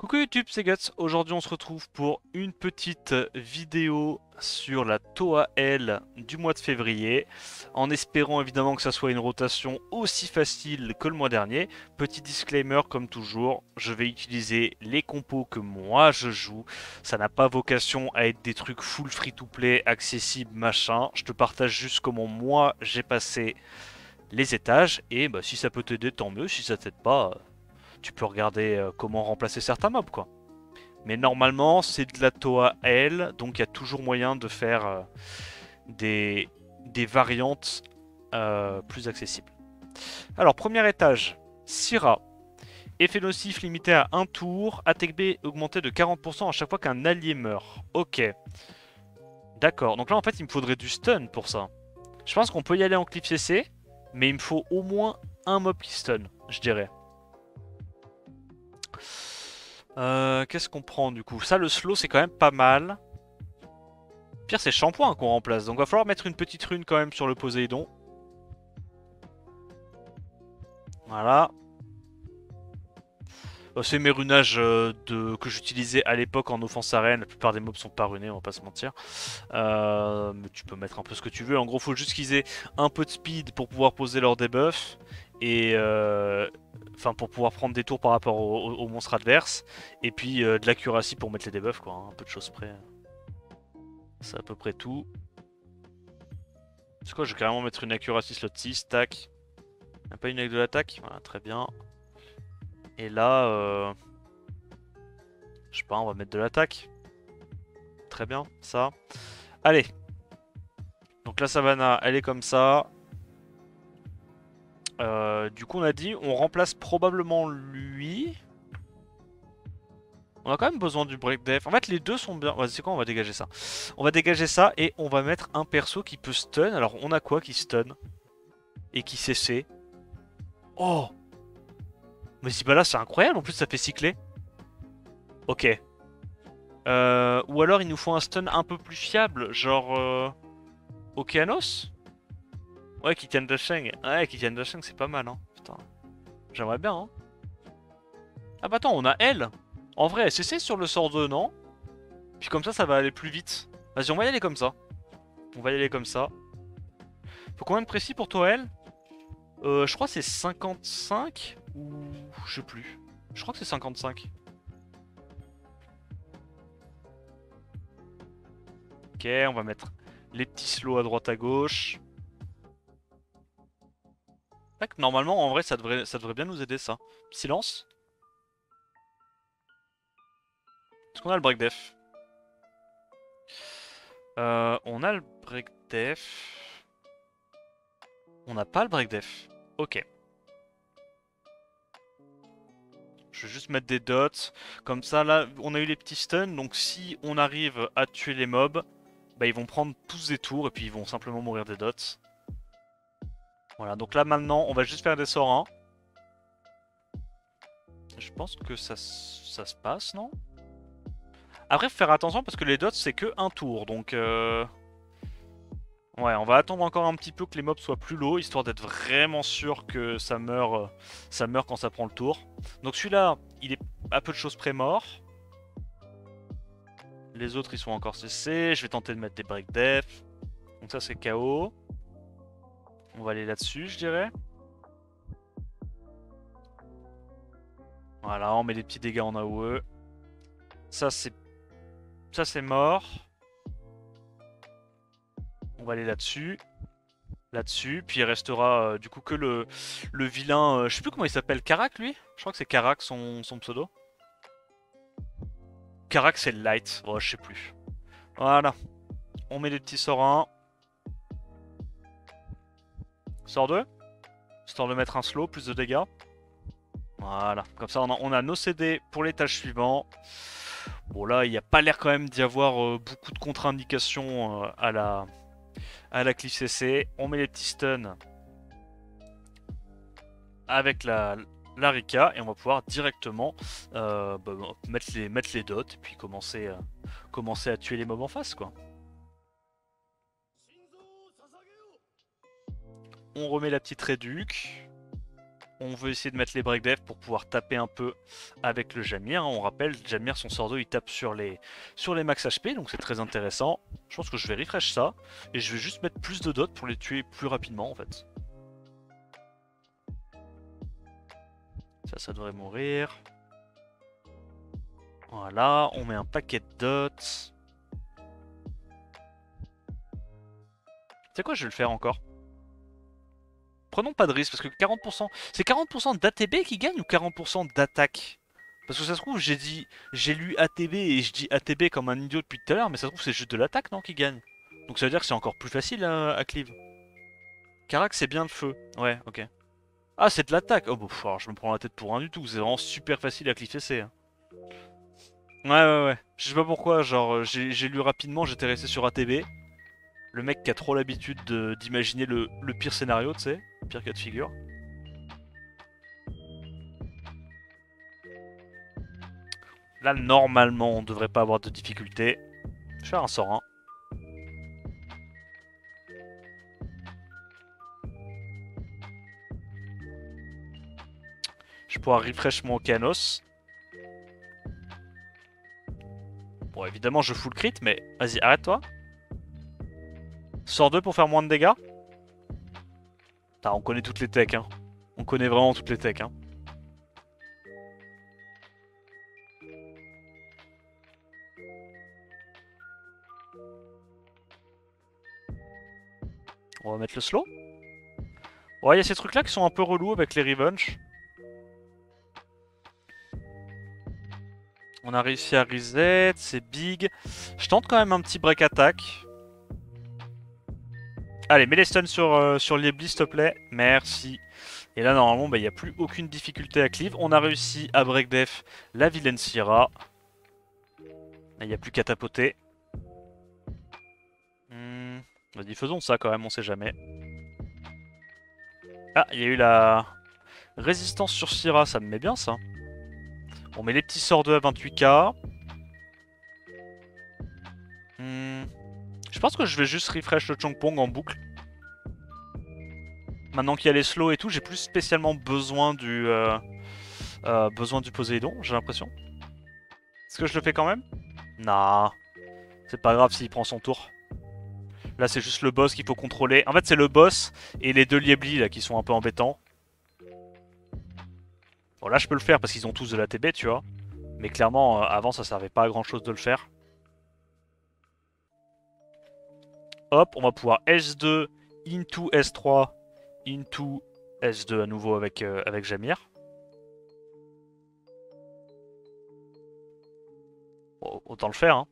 Coucou YouTube, c'est Guts. Aujourd'hui, on se retrouve pour une petite vidéo sur la Toa L du mois de février, en espérant évidemment que ça soit une rotation aussi facile que le mois dernier. Petit disclaimer comme toujours, je vais utiliser les compos que moi je joue. Ça n'a pas vocation à être des trucs full free-to-play, accessibles, machin. Je te partage juste comment moi j'ai passé les étages, et bah, si ça peut t'aider, tant mieux. Si ça t'aide pas, tu peux regarder comment remplacer certains mobs, quoi. Mais normalement, c'est de la Toa L, donc il y a toujours moyen de faire des, des variantes plus accessibles. Alors, premier étage, Syrah. Effet nocif limité à un tour, attaque B augmenté de 40% à chaque fois qu'un allié meurt. Ok, d'accord. Donc là, en fait, il me faudrait du stun pour ça. Je pense qu'on peut y aller en clip CC, mais il me faut au moins un mob qui stun, je dirais. Qu'est-ce qu'on prend du coup? Ça, le slow, c'est quand même pas mal. Pire, c'est shampoing qu'on remplace. Donc, va falloir mettre une petite rune quand même sur le Poséidon. Voilà. C'est mes runages que j'utilisais à l'époque en offense arène. La plupart des mobs sont pas runés, on va pas se mentir. Mais tu peux mettre un peu ce que tu veux. En gros, faut juste qu'ils aient un peu de speed pour pouvoir poser leur debuff. Et enfin, pour pouvoir prendre des tours par rapport au monstre adverse. Et puis de l'accuracy pour mettre les debuffs, quoi. Un peu de choses près. C'est à peu près tout. C'est quoi, je vais carrément mettre une accuracy slot 6, tac. Y'a pas une avec de l'attaque? Voilà, très bien. Et là, je sais pas, on va mettre de l'attaque. Très bien, ça. Allez. Donc la Savannah, elle est comme ça. Du coup, on a dit, on remplace probablement lui. On a quand même besoin du break def. En fait, les deux sont bien. Ouais, c'est quoi, on va dégager ça. On va dégager ça et on va mettre un perso qui peut stun. Alors, on a quoi qui stun et qui CC? Oh! Mais si bah là, c'est incroyable. En plus, ça fait cycler. Ok. Ou alors, il nous faut un stun un peu plus fiable, genre Okeanos? Ouais, qui tiennent de Sheng. Ouais, qui tiennent de Sheng, c'est pas mal, hein. Putain, j'aimerais bien, hein. Ah bah attends, on a elle. En vrai, SCC sur le sort 2, non? Puis comme ça va aller plus vite. Vas-y, on va y aller comme ça. On va y aller comme ça. Faut combien de précis pour toi, elle? Je crois que c'est 55 ou... Je sais plus. Je crois que c'est 55. Ok, on va mettre les petits slows à droite à gauche. Tac, normalement, en vrai, ça devrait bien nous aider, ça. Silence. Est-ce qu'on a le break def? On a le break def. On n'a pas le break def. Ok. Je vais juste mettre des dots. Comme ça, là, on a eu les petits stuns. Donc si on arrive à tuer les mobs, bah, ils vont prendre tous des tours et puis ils vont simplement mourir des dots. Voilà, donc là maintenant, on va juste faire des sorts 1. Je pense que ça se passe, non? Après, faut faire attention parce que les dots, c'est que un tour. Donc, ouais, on va attendre encore un petit peu que les mobs soient plus low, histoire d'être vraiment sûr que ça meurt quand ça prend le tour. Donc celui-là, il est à peu de choses près mort. Les autres, ils sont encore CC. Je vais tenter de mettre des break def. Donc ça, c'est KO. On va aller là-dessus, je dirais. Voilà, on met des petits dégâts en AOE. Ça, c'est mort. On va aller là-dessus. Là-dessus. Puis il restera du coup que le vilain... je sais plus comment il s'appelle. Karak, lui? Je crois que c'est Karak, son pseudo. Karak, c'est le light. Oh, je sais plus. Voilà. On met des petits sorts 1. Sort 2. Histoire de mettre un slow, plus de dégâts. Voilà. Comme ça, on a nos CD pour les tâches suivantes. Bon, là, il n'y a pas l'air quand même d'y avoir beaucoup de contre-indications à la cliff CC. On met les petits stuns avec la Rika et on va pouvoir directement mettre les dots et puis commencer à tuer les mobs en face, quoi. On remet la petite réduc. On veut essayer de mettre les break def pour pouvoir taper un peu avec le Jamir. On rappelle, Jamir, son sort 2, il tape sur les max HP, donc c'est très intéressant. Je pense que je vais refresh ça, et je vais juste mettre plus de dots pour les tuer plus rapidement en fait. Ça devrait mourir. Voilà, on met un paquet de dots. C'est quoi, je vais le faire encore. Prenons pas de risque, parce que 40%... C'est 40% d'ATB qui gagne ou 40% d'attaque? Parce que ça se trouve, j'ai lu ATB et je dis ATB comme un idiot depuis tout à l'heure, mais ça se trouve c'est juste de l'attaque, non, qui gagne. Donc ça veut dire que c'est encore plus facile à cleave. Carac, c'est bien le feu. Ouais, ok. Ah, c'est de l'attaque. Oh, bon, alors, je me prends la tête pour rien du tout. C'est vraiment super facile à cleave CC. Hein. Ouais. Je sais pas pourquoi, genre, j'ai lu rapidement, j'étais resté sur ATB. Le mec qui a trop l'habitude d'imaginer le pire scénario, tu sais, le pire cas de figure. Là, normalement, on devrait pas avoir de difficulté. Je vais faire un sort 1. Je pourrais refresh mon Okeanos. Bon, évidemment, je full crit, mais vas-y, arrête-toi. Sort 2 pour faire moins de dégâts. Putain, on connaît toutes les techs, hein. On connaît vraiment toutes les techs, hein. On va mettre le slow. Ouais, il y a ces trucs-là qui sont un peu relous avec les revenge. On a réussi à reset, c'est big. Je tente quand même un petit break attack. Allez, mets les stuns sur Liebly, s'il te plaît. Merci. Et là, normalement, il n'y a plus aucune difficulté à cleave. On a réussi à break def la vilaine Syrah. Là, il n'y a plus qu'à tapoter. Vas-y, faisons ça quand même, on sait jamais. Ah, il y a eu la résistance sur Syrah, ça me met bien ça. On met les petits sorts 2 à 28k. Je pense que je vais juste refresh le Chongpong en boucle. Maintenant qu'il y a les slows et tout, j'ai plus spécialement besoin du Poséidon, j'ai l'impression. Est-ce que je le fais quand même? Nah. C'est pas grave s'il prend son tour. Là, c'est juste le boss qu'il faut contrôler. En fait, c'est le boss et les deux Liebly là qui sont un peu embêtants. Bon, là, je peux le faire parce qu'ils ont tous de la TB, tu vois. Mais clairement, avant, ça servait pas à grand chose de le faire. Hop, on va pouvoir S2 into S3 into S2 à nouveau avec Jamir. Bon, autant le faire, hein.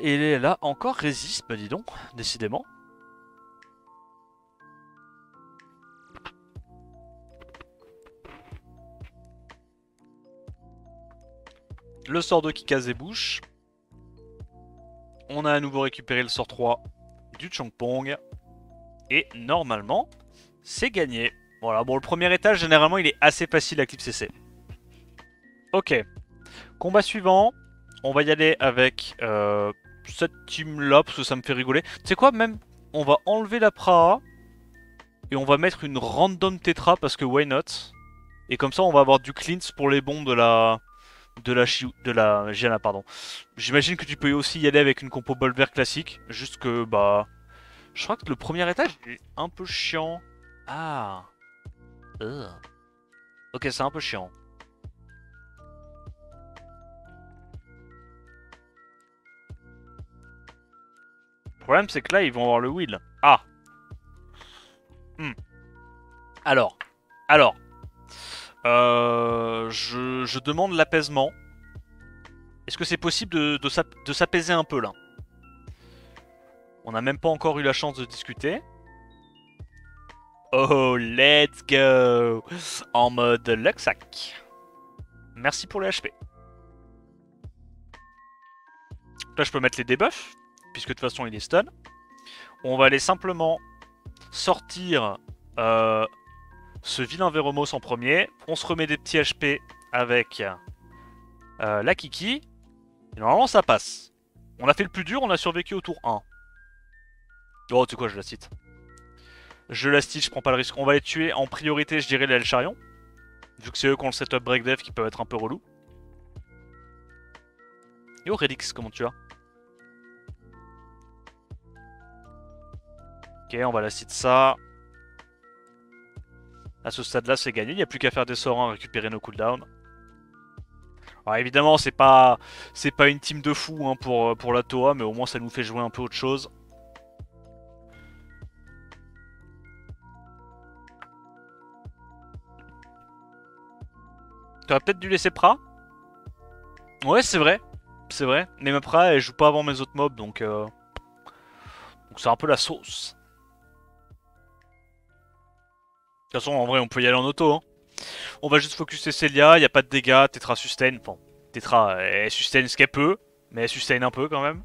Et là, encore résiste, bah dis donc, décidément. Le sort 2 qui casse des bouches. On a à nouveau récupéré le sort 3 du Chongpong. Et normalement, c'est gagné. Voilà, bon, le premier étage, généralement, il est assez facile à clip CC. Ok. Combat suivant. On va y aller avec cette team-là, parce que ça me fait rigoler. Tu sais quoi, même, on va enlever la Praha. Et on va mettre une random Tetra, parce que why not. Et comme ça, on va avoir du cleanse pour les bons de la Gianna, pardon. J'imagine que tu peux aussi y aller avec une compo Bolver classique. Juste que, bah... Je crois que le premier étage est un peu chiant. Ah. Ok, c'est un peu chiant. Le problème, c'est que là, ils vont avoir le will. Ah. Alors. Je demande l'apaisement. Est-ce que c'est possible de s'apaiser un peu, là? On n'a même pas encore eu la chance de discuter. Oh, let's go! En mode Luxac. Merci pour le HP. Là, je peux mettre les debuffs, puisque de toute façon, il est stun. On va aller simplement sortir ce vilain Véromos en premier. On se remet des petits HP avec la Kiki. Et normalement, ça passe. On a fait le plus dur, on a survécu au tour 1. Oh, tu sais quoi, je la cite. Je la stitch, je prends pas le risque. On va les tuer en priorité, je dirais les Elcharion. Vu que c'est eux qui ont le setup break dev qui peuvent être un peu relou. Yo Redix, comment tu vas? Ok, on va la citer ça. À ce stade-là, c'est gagné. Il n'y a plus qu'à faire des sorts, hein, récupérer nos cooldowns. Alors évidemment, c'est pas une team de fous hein, pour la Toa, mais au moins ça nous fait jouer un peu autre chose. T'aurais peut-être dû laisser Pra. Ouais, c'est vrai. C'est vrai. Mais ma Pra, elle joue pas avant mes autres mobs, donc c'est un peu la sauce. De toute façon, en vrai, on peut y aller en auto. Hein. On va juste focuser Celia, y a pas de dégâts, Tetra sustain. Bon, Tetra, elle sustain ce qu'elle peut, mais elle sustain un peu quand même.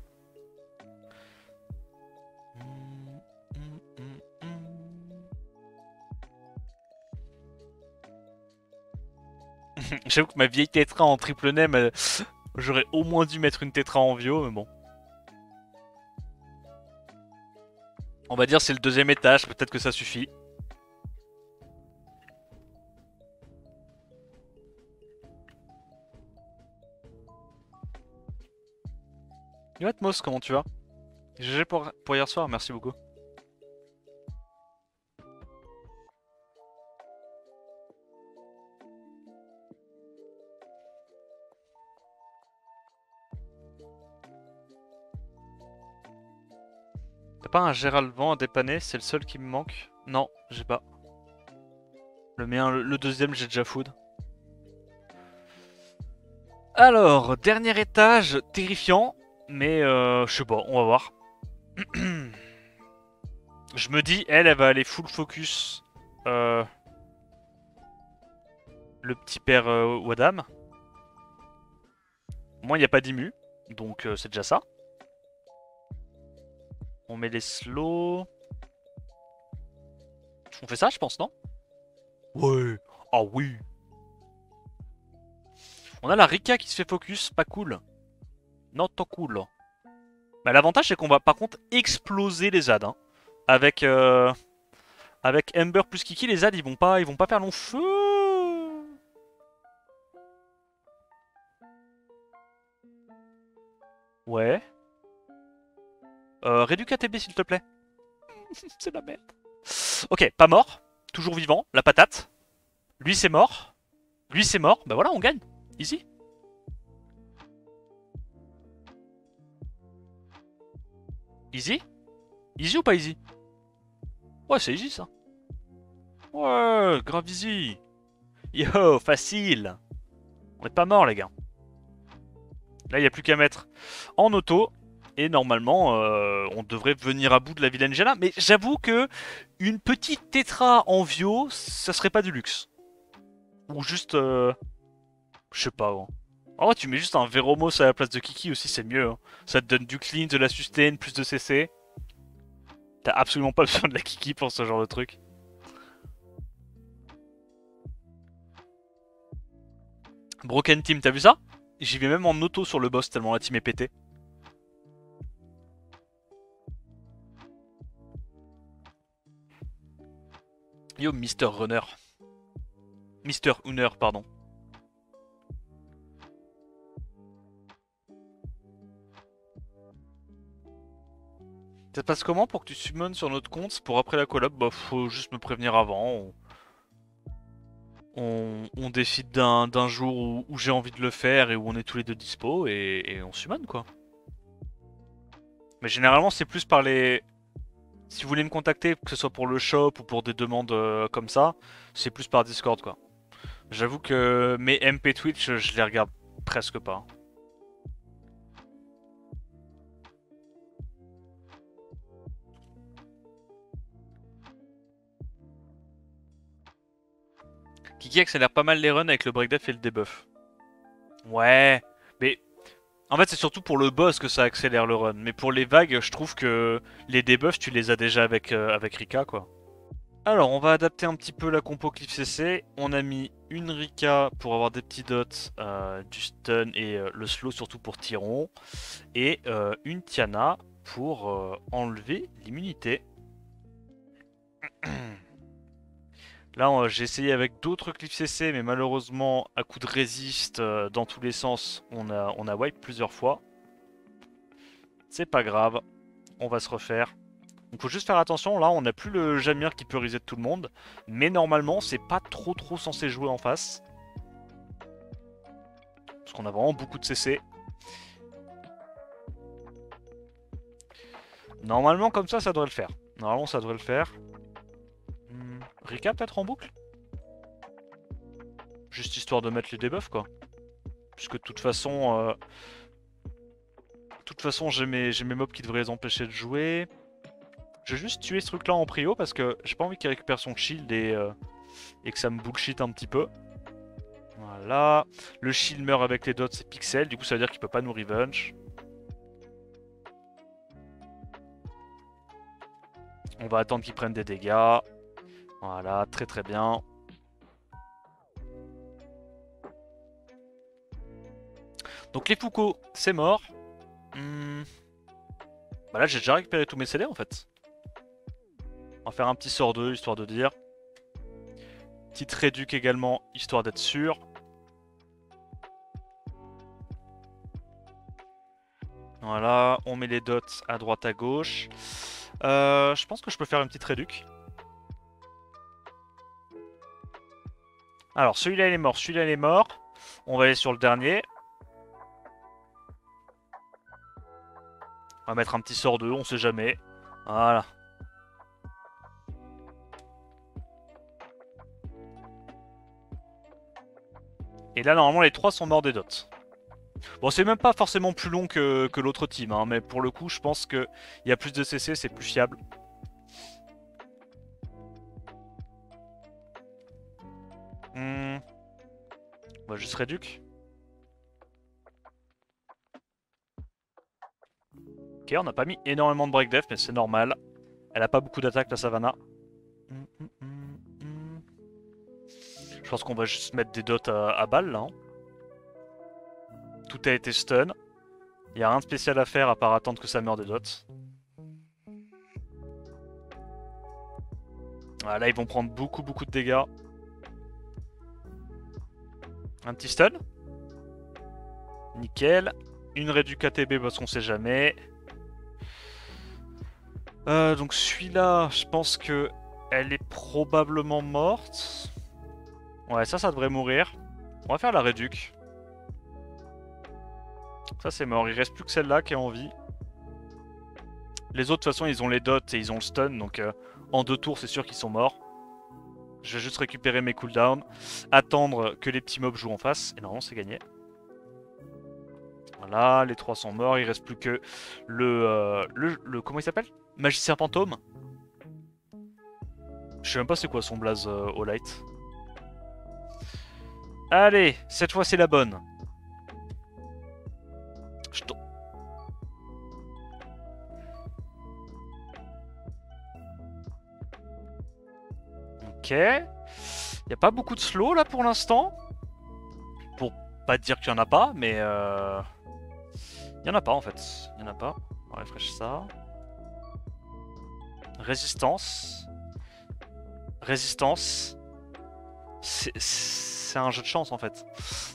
J'avoue que ma vieille Tetra en triple name, j'aurais au moins dû mettre une Tetra en Vio, mais bon. On va dire c'est le deuxième étage, peut-être que ça suffit. Yo Atmos, comment tu vas? GG pour hier soir, merci beaucoup. T'as pas un Gérald Vent à dépanner? C'est le seul qui me manque. Non, j'ai pas. Le mien, le deuxième, j'ai déjà food. Alors, dernier étage, terrifiant, mais je sais pas, on va voir. Je me dis, elle va aller full focus le petit père Wadam. Moi, il n'y a pas d'immu, donc c'est déjà ça. On met les slows. On fait ça, je pense, non? Ouais. Ah oui. On a la Rika qui se fait focus, pas cool. Not cool. Bah, l'avantage, c'est qu'on va par contre exploser les ZAD. Hein. Avec, avec Ember plus Kiki, les ZAD, ils vont pas faire long feu. Ouais. Réduis KTB, s'il te plaît. C'est la merde. Ok, pas mort. Toujours vivant. La patate. Lui, c'est mort. Lui, c'est mort. Bah voilà, on gagne. Easy. Easy? Easy ou pas easy? Ouais, c'est easy, ça. Ouais, grave easy. Yo, facile. On est pas mort, les gars. Là, il n'y a plus qu'à mettre en auto. Et normalement, on devrait venir à bout de la vilaine Jana. Mais j'avoue que une petite tétra en Vio, ça serait pas du luxe. Ou juste... je sais pas. Hein. En vrai, tu mets juste un Veromos à la place de Kiki aussi, c'est mieux. Hein. Ça te donne du clean, de la sustain, plus de CC. T'as absolument pas besoin de la Kiki pour ce genre de truc. Broken Team, t'as vu ça? J'y vais même en auto sur le boss tellement la team est pétée. Yo, Mister Runner. Mister Hunter, pardon. Ça se passe comment pour que tu summon sur notre compte pour après la collab? Bah faut juste me prévenir avant. On décide d'un jour où j'ai envie de le faire et où on est tous les deux dispo et on summon quoi. Mais généralement c'est plus par les... Si vous voulez me contacter, que ce soit pour le shop ou pour des demandes comme ça, c'est plus par Discord quoi. J'avoue que mes MP Twitch, je les regarde presque pas. Kiki accélère pas mal les runs avec le breakdef et le debuff. Ouais, mais en fait c'est surtout pour le boss que ça accélère le run. Mais pour les vagues, je trouve que les debuffs tu les as déjà avec Rika quoi. Alors on va adapter un petit peu la compo Cliff CC. On a mis une Rika pour avoir des petits dots, du stun et le slow surtout pour Tyron. Et une Tiana pour enlever l'immunité. Là, j'ai essayé avec d'autres clips CC, mais malheureusement, à coup de résist dans tous les sens, on a wipe plusieurs fois. C'est pas grave, on va se refaire. Donc faut juste faire attention, là on n'a plus le Jamir qui peut reset tout le monde. Mais normalement, c'est pas trop censé jouer en face. Parce qu'on a vraiment beaucoup de CC. Normalement, comme ça devrait le faire. Normalement, ça devrait le faire. Rika peut-être en boucle? Juste histoire de mettre les debuffs, quoi. Puisque de toute façon... j'ai mes mobs qui devraient les empêcher de jouer. Je vais juste tuer ce truc-là en prio parce que j'ai pas envie qu'il récupère son shield et que ça me bullshit un petit peu. Voilà. Le shield meurt avec les dots, c'est pixel. Du coup, ça veut dire qu'il peut pas nous revenge. On va attendre qu'il prenne des dégâts. Voilà, très bien. Donc les Foucault, c'est mort. Bah là, j'ai déjà récupéré tous mes CD en fait. On va faire un petit sort 2, histoire de dire. Petite réduc également, histoire d'être sûr. Voilà, on met les dots à droite à gauche. Je pense que je peux faire une petite réduc. Alors, celui-là il est mort, celui-là il est mort. On va aller sur le dernier. On va mettre un petit sort 2, on sait jamais. Voilà. Et là, normalement, les 3 sont morts des dots. Bon, c'est même pas forcément plus long que l'autre team, hein, mais pour le coup, je pense qu'il y a plus de CC, c'est plus fiable. On va juste réduc. Ok, on n'a pas mis énormément de break def, mais c'est normal. Elle a pas beaucoup d'attaque, la Savannah. Je pense qu'on va juste mettre des dots à balles, là. Hein. Tout a été stun. Il n'y a rien de spécial à faire à part attendre que ça meure des dots. Voilà, là, ils vont prendre beaucoup de dégâts. Un petit stun. Nickel. Une réduc ATB parce qu'on sait jamais. Donc celui-là, je pense que elle est probablement morte. Ouais, ça devrait mourir. On va faire la réduc. Ça c'est mort, il reste plus que celle-là qui est en vie. Les autres de toute façon ils ont les dots et ils ont le stun, donc en 2 tours c'est sûr qu'ils sont morts. Je vais juste récupérer mes cooldowns, attendre que les petits mobs jouent en face, et normalement c'est gagné. Voilà, les 3 sont morts, il reste plus que le comment il s'appelle? Magicien fantôme. Je sais même pas c'est quoi son blaze au light. Allez, cette fois c'est la bonne. Ok. Y a pas beaucoup de slow là pour l'instant. Pour pas dire qu'il y en a pas, mais y en a pas en fait. Y en a pas. On va refresh ça. Résistance. Résistance. C'est un jeu de chance en fait.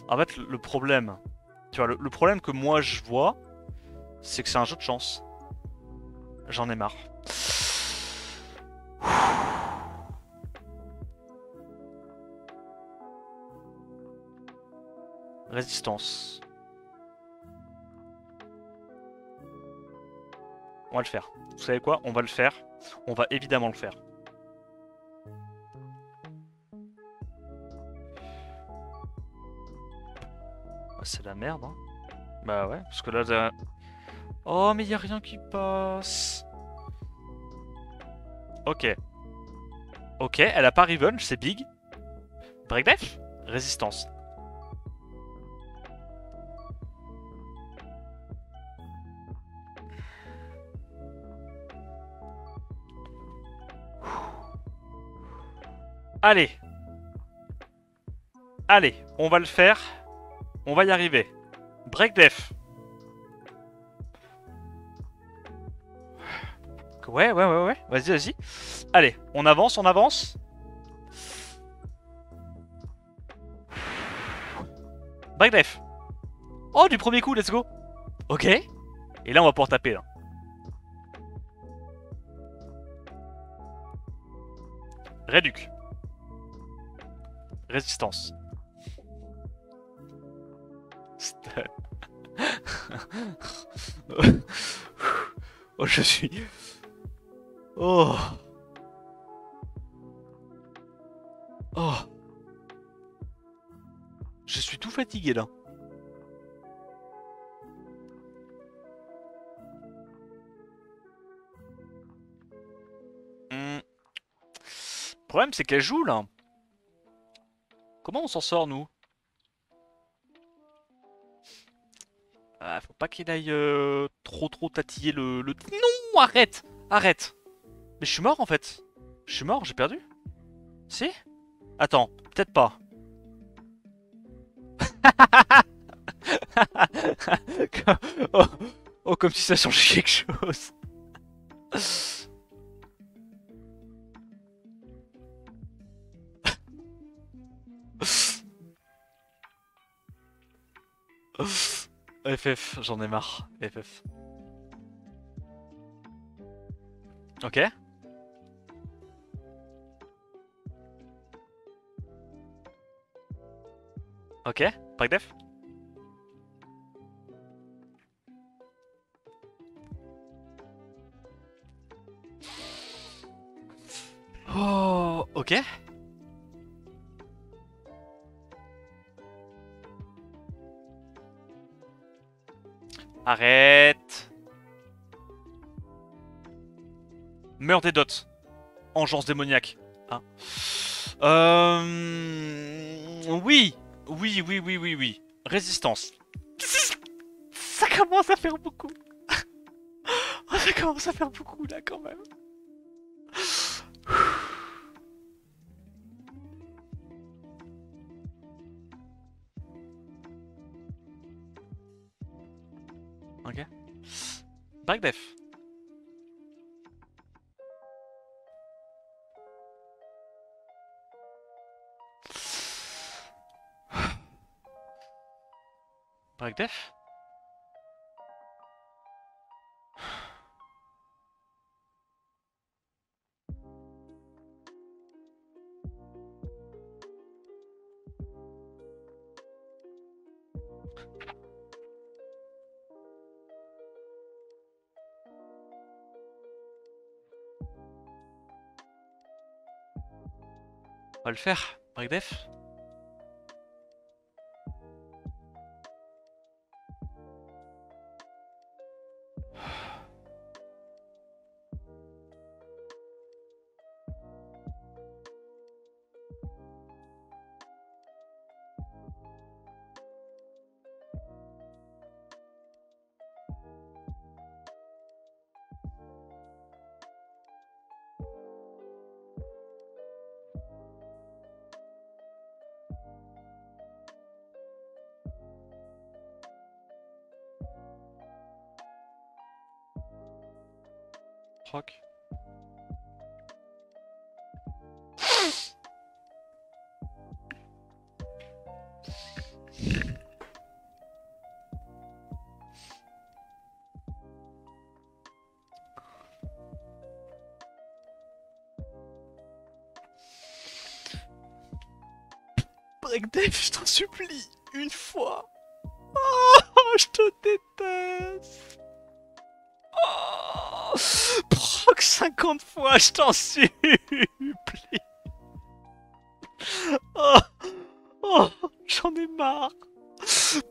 En fait, le problème, tu vois, le problème que moi je vois, c'est que c'est un jeu de chance. J'en ai marre. Résistance. On va le faire. Vous savez quoi? On va le faire. On va évidemment le faire. C'est la merde, hein. Bah ouais, parce que là... Oh, mais y a rien qui passe. Ok. Ok, elle a pas revenge, c'est big. Break def? Résistance. Allez. Allez, on va le faire. On va y arriver. Break def. Ouais. Vas-y, vas-y. Allez, on avance, on avance. Breakdef. Oh, du premier coup, let's go. Ok. Et là, on va pouvoir taper, là. Réduc. Résistance. Stun. Oh, je suis... Oh. Oh. Je suis tout fatigué, là. Le problème, c'est qu'elle joue, là. Comment on s'en sort, nous? Ah, faut pas qu'il aille trop tatiller le... Non, arrête. Arrête. Mais je suis mort, en fait. Je suis mort, j'ai perdu. Si? Attends, peut-être pas. Oh, oh, comme si ça changeait quelque chose. FF, j'en ai marre. FF. Ok. Ok. Breakdef. Oh, ok. Arrête. Meurt des dots. Engeance démoniaque. Hein. Oui. Oui. Résistance. Ça commence à faire beaucoup. Oh, ça commence à faire beaucoup là quand même. Ok. Breakdef. Breakdef. On va le faire. Breakdef. Proc. Breakdef, je t'en supplie, une fois. Oh, je te déteste. Oh, proc 50 fois, je t'en supplie. Oh, oh, j'en ai marre.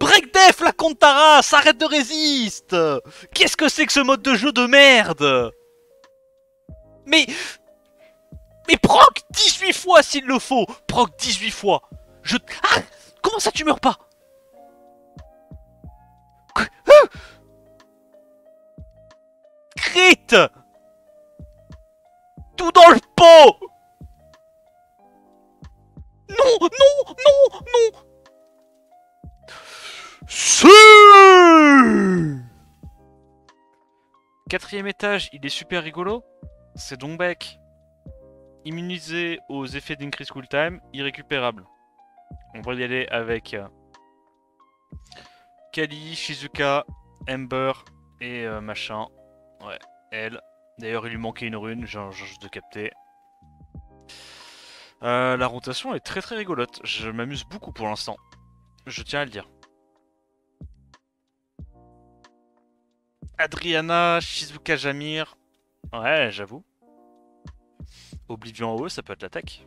Breakdef, la compte ta race, arrête de résister. Qu'est-ce que c'est que ce mode de jeu de merde? Mais proc 18 fois s'il le faut. Proc 18 fois. Ah, comment ça tu meurs pas? Crit. Tout dans le pot. Non. Quatrième étage, il est super rigolo. C'est Dongbaek. Immunisé aux effets d'Increase Cooltime, irrécupérable. On va y aller avec Kali, Shizuka, Ember et machin. Ouais, elle. D'ailleurs, il lui manquait une rune, j'ai juste de capter. La rotation est très très rigolote. Je m'amuse beaucoup pour l'instant. Je tiens à le dire. Adriana, Shizuka, Jamir. Ouais, j'avoue. Oblivion en haut, ça peut être l'attaque.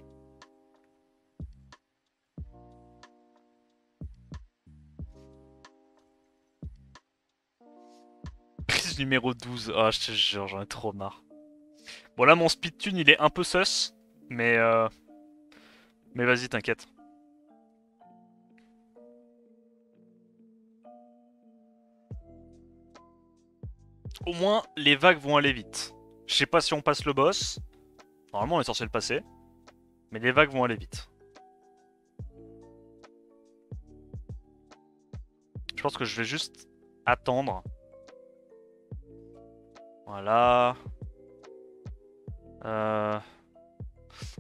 Prise numéro 12. Ah, je te jure, j'en ai trop marre. Bon, là, mon speed tune, il est un peu sus. Mais vas-y, t'inquiète. Au moins, les vagues vont aller vite. Je sais pas si on passe le boss. Normalement, on est censé le passer. Mais les vagues vont aller vite. Je pense que je vais juste attendre. Voilà. On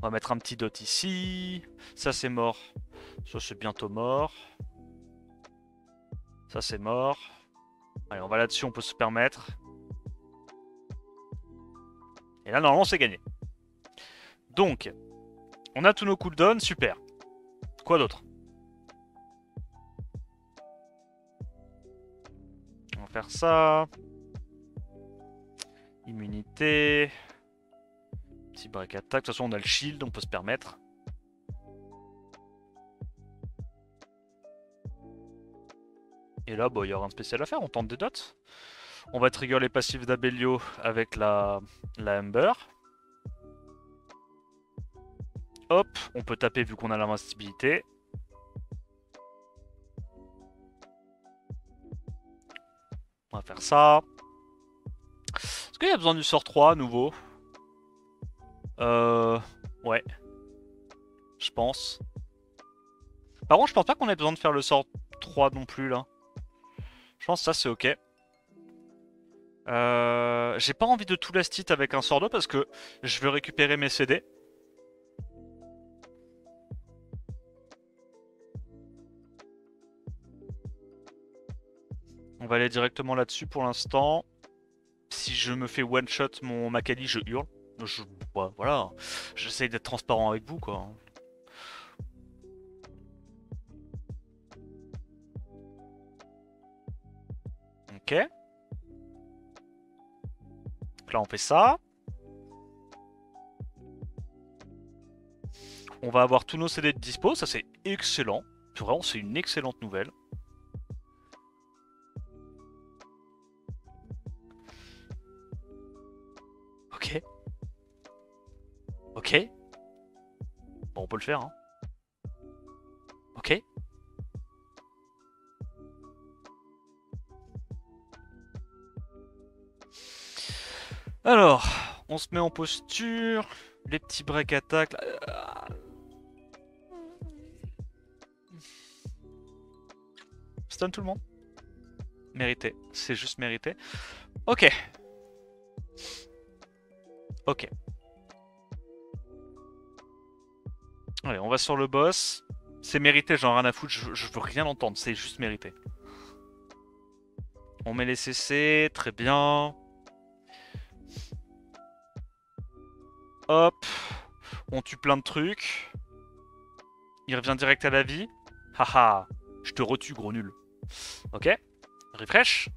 va mettre un petit dot ici. Ça, c'est mort. Ça, c'est bientôt mort. Ça, c'est mort. Allez, on va là-dessus, on peut se permettre. Et là, normalement, c'est gagné. Donc, on a tous nos cooldowns, super. Quoi d'autre? On va faire ça. Immunité. Petit break attack. De toute façon, on a le shield, on peut se permettre. Et là, bon, il y aura un spécial à faire, on tente des dots. On va trigger les passifs d'Abelio avec la Ember. Hop, on peut taper vu qu'on a l'invincibilité. On va faire ça. Est-ce qu'il y a besoin du sort 3 nouveau? Ouais. Je pense. Par contre, je pense pas qu'on ait besoin de faire le sort 3 non plus, là. Je pense que ça, c'est ok. J'ai pas envie de tout last hit avec un sort 2 parce que je veux récupérer mes CD. On va aller directement là-dessus pour l'instant. Si je me fais one-shot mon Makali, je hurle. Voilà, j'essaye d'être transparent avec vous, quoi. Ok. Donc là, on fait ça. On va avoir tous nos CD de dispo, ça c'est excellent. Vraiment, c'est une excellente nouvelle. Ok. Ok. Bon, on peut le faire, hein. Ok. Alors, on se met en posture. Les petits break attack. Stun tout le monde. Mérité. C'est juste mérité. Ok. Ok. Allez, on va sur le boss. C'est mérité, j'en ai rien à foutre, je veux rien entendre, c'est juste mérité. On met les CC, très bien. Hop. On tue plein de trucs. Il revient direct à la vie. Haha. Je te retue, gros nul. Ok. Refresh.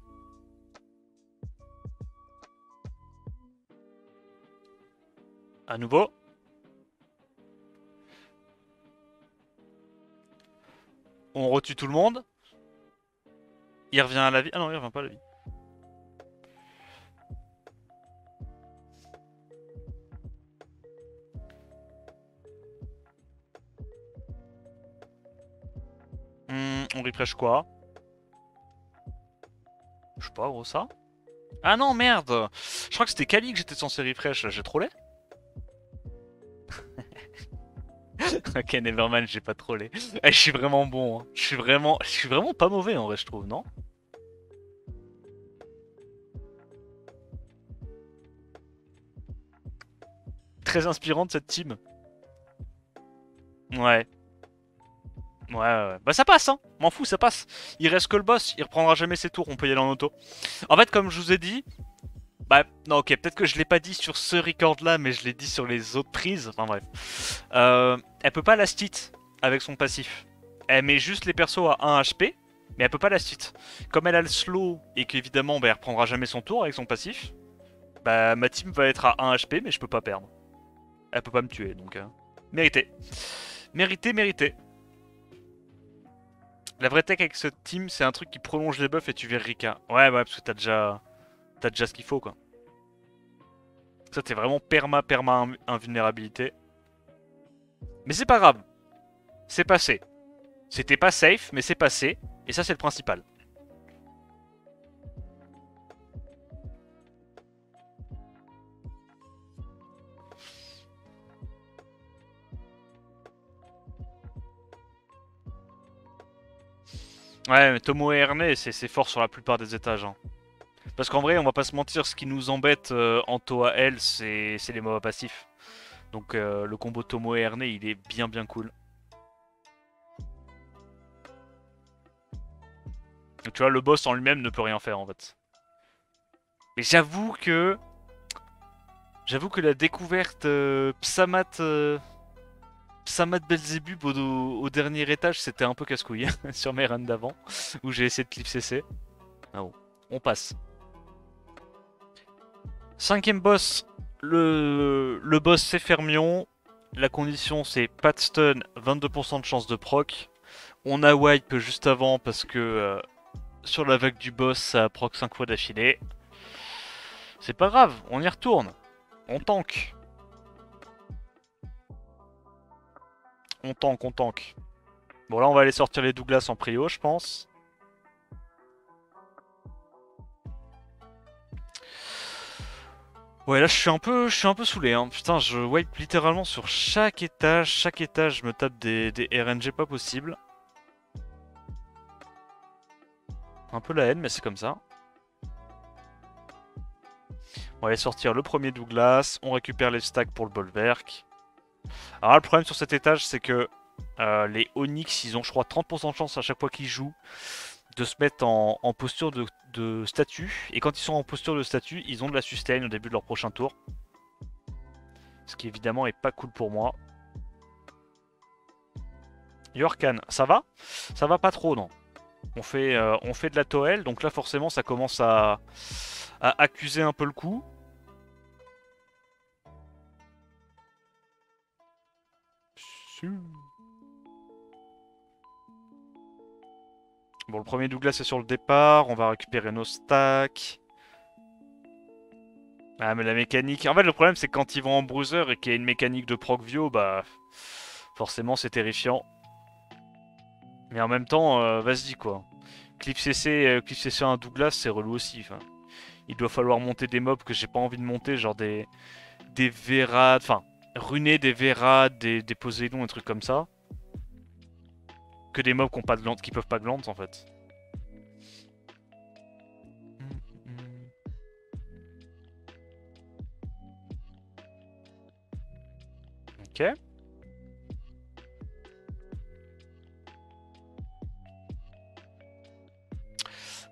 À nouveau. On retue tout le monde. Il revient à la vie. Ah non, il revient pas à la vie. On refresh quoi? Je sais pas, gros, ça? Ah non, merde! Je crois que c'était Kali que j'étais censé refresh, j'ai trollé? Ok, Nevermind, j'ai pas trollé. Eh, je suis vraiment bon, hein. Je suis vraiment pas mauvais en vrai, je trouve, non? très inspirante cette team. Ouais. Ouais. Bah ça passe, hein. M'en fous, ça passe. Il reste que le boss. Il reprendra jamais ses tours. On peut y aller en auto. En fait, comme je vous ai dit... Bah, non, ok. Peut-être que je l'ai pas dit sur ce record-là, mais je l'ai dit sur les autres prises. Enfin, bref. Elle peut pas last hit avec son passif. Elle met juste les persos à 1 HP, mais elle peut pas last hit. Comme elle a le slow et qu'évidemment, bah, elle reprendra jamais son tour avec son passif, bah, ma team va être à 1 HP, mais je peux pas perdre. Elle peut pas me tuer, donc... Mérité. Mérité, mérité. La vraie tech avec cette team, c'est un truc qui prolonge les buffs et tu verras Rika. Ouais, parce que t'as déjà ce qu'il faut, quoi. Ça, t'es vraiment perma invulnérabilité. Mais c'est pas grave. C'est passé. C'était pas safe, mais c'est passé. Et ça, c'est le principal. Ouais, mais Tomo et Ernest, c'est fort sur la plupart des étages. Hein. Parce qu'en vrai, on va pas se mentir, ce qui nous embête en Toa L, c'est les MOBA passifs. Donc le combo Tomo et Ernest, il est bien cool. Donc, tu vois, le boss en lui-même ne peut rien faire en fait. Mais j'avoue que... J'avoue que la découverte Psamat Belzébub au dernier étage, c'était un peu casse-couille sur mes runs d'avant, où j'ai essayé de clip CC. Ah bon, on passe. Cinquième boss, le boss c'est Fermion. La condition c'est pas de stun, 22% de chance de proc. On a wipe juste avant parce que sur la vague du boss ça proc 5 fois d'affilée. C'est pas grave, on y retourne. On tank. On tank. Bon là on va aller sortir les Douglas en prio je pense. Ouais là je suis un peu saoulé hein. Putain je wipe littéralement sur chaque étage. Chaque étage je me tape des RNG pas possible. Un peu la haine mais c'est comme ça. On va aller sortir le premier Douglas. On récupère les stacks pour le Bolverk. Alors là, le problème sur cet étage c'est que les Onyx ils ont je crois 30% de chance à chaque fois qu'ils jouent de se mettre en posture de statut. Et quand ils sont en posture de statut, ils ont de la sustain au début de leur prochain tour. Ce qui évidemment est pas cool pour moi. Yorkan, ça va? Ça va pas trop, non. On fait de la Toel, donc là forcément ça commence à accuser un peu le coup. Bon, le premier Douglas est sur le départ, on va récupérer nos stacks. Ah mais la mécanique... En fait le problème c'est que quand ils vont en bruiser et qu'il y a une mécanique de proc-vio, bah... Forcément c'est terrifiant. Mais en même temps, vas-y quoi. Clip CC 1 Douglas c'est relou aussi. Enfin, il doit falloir monter des mobs que j'ai pas envie de monter, genre des Vérades, enfin, runer des Vérades, des Poséidons, des trucs comme ça. Que des mobs qui, ont pas de glande, qui peuvent pas glande en fait. Ok.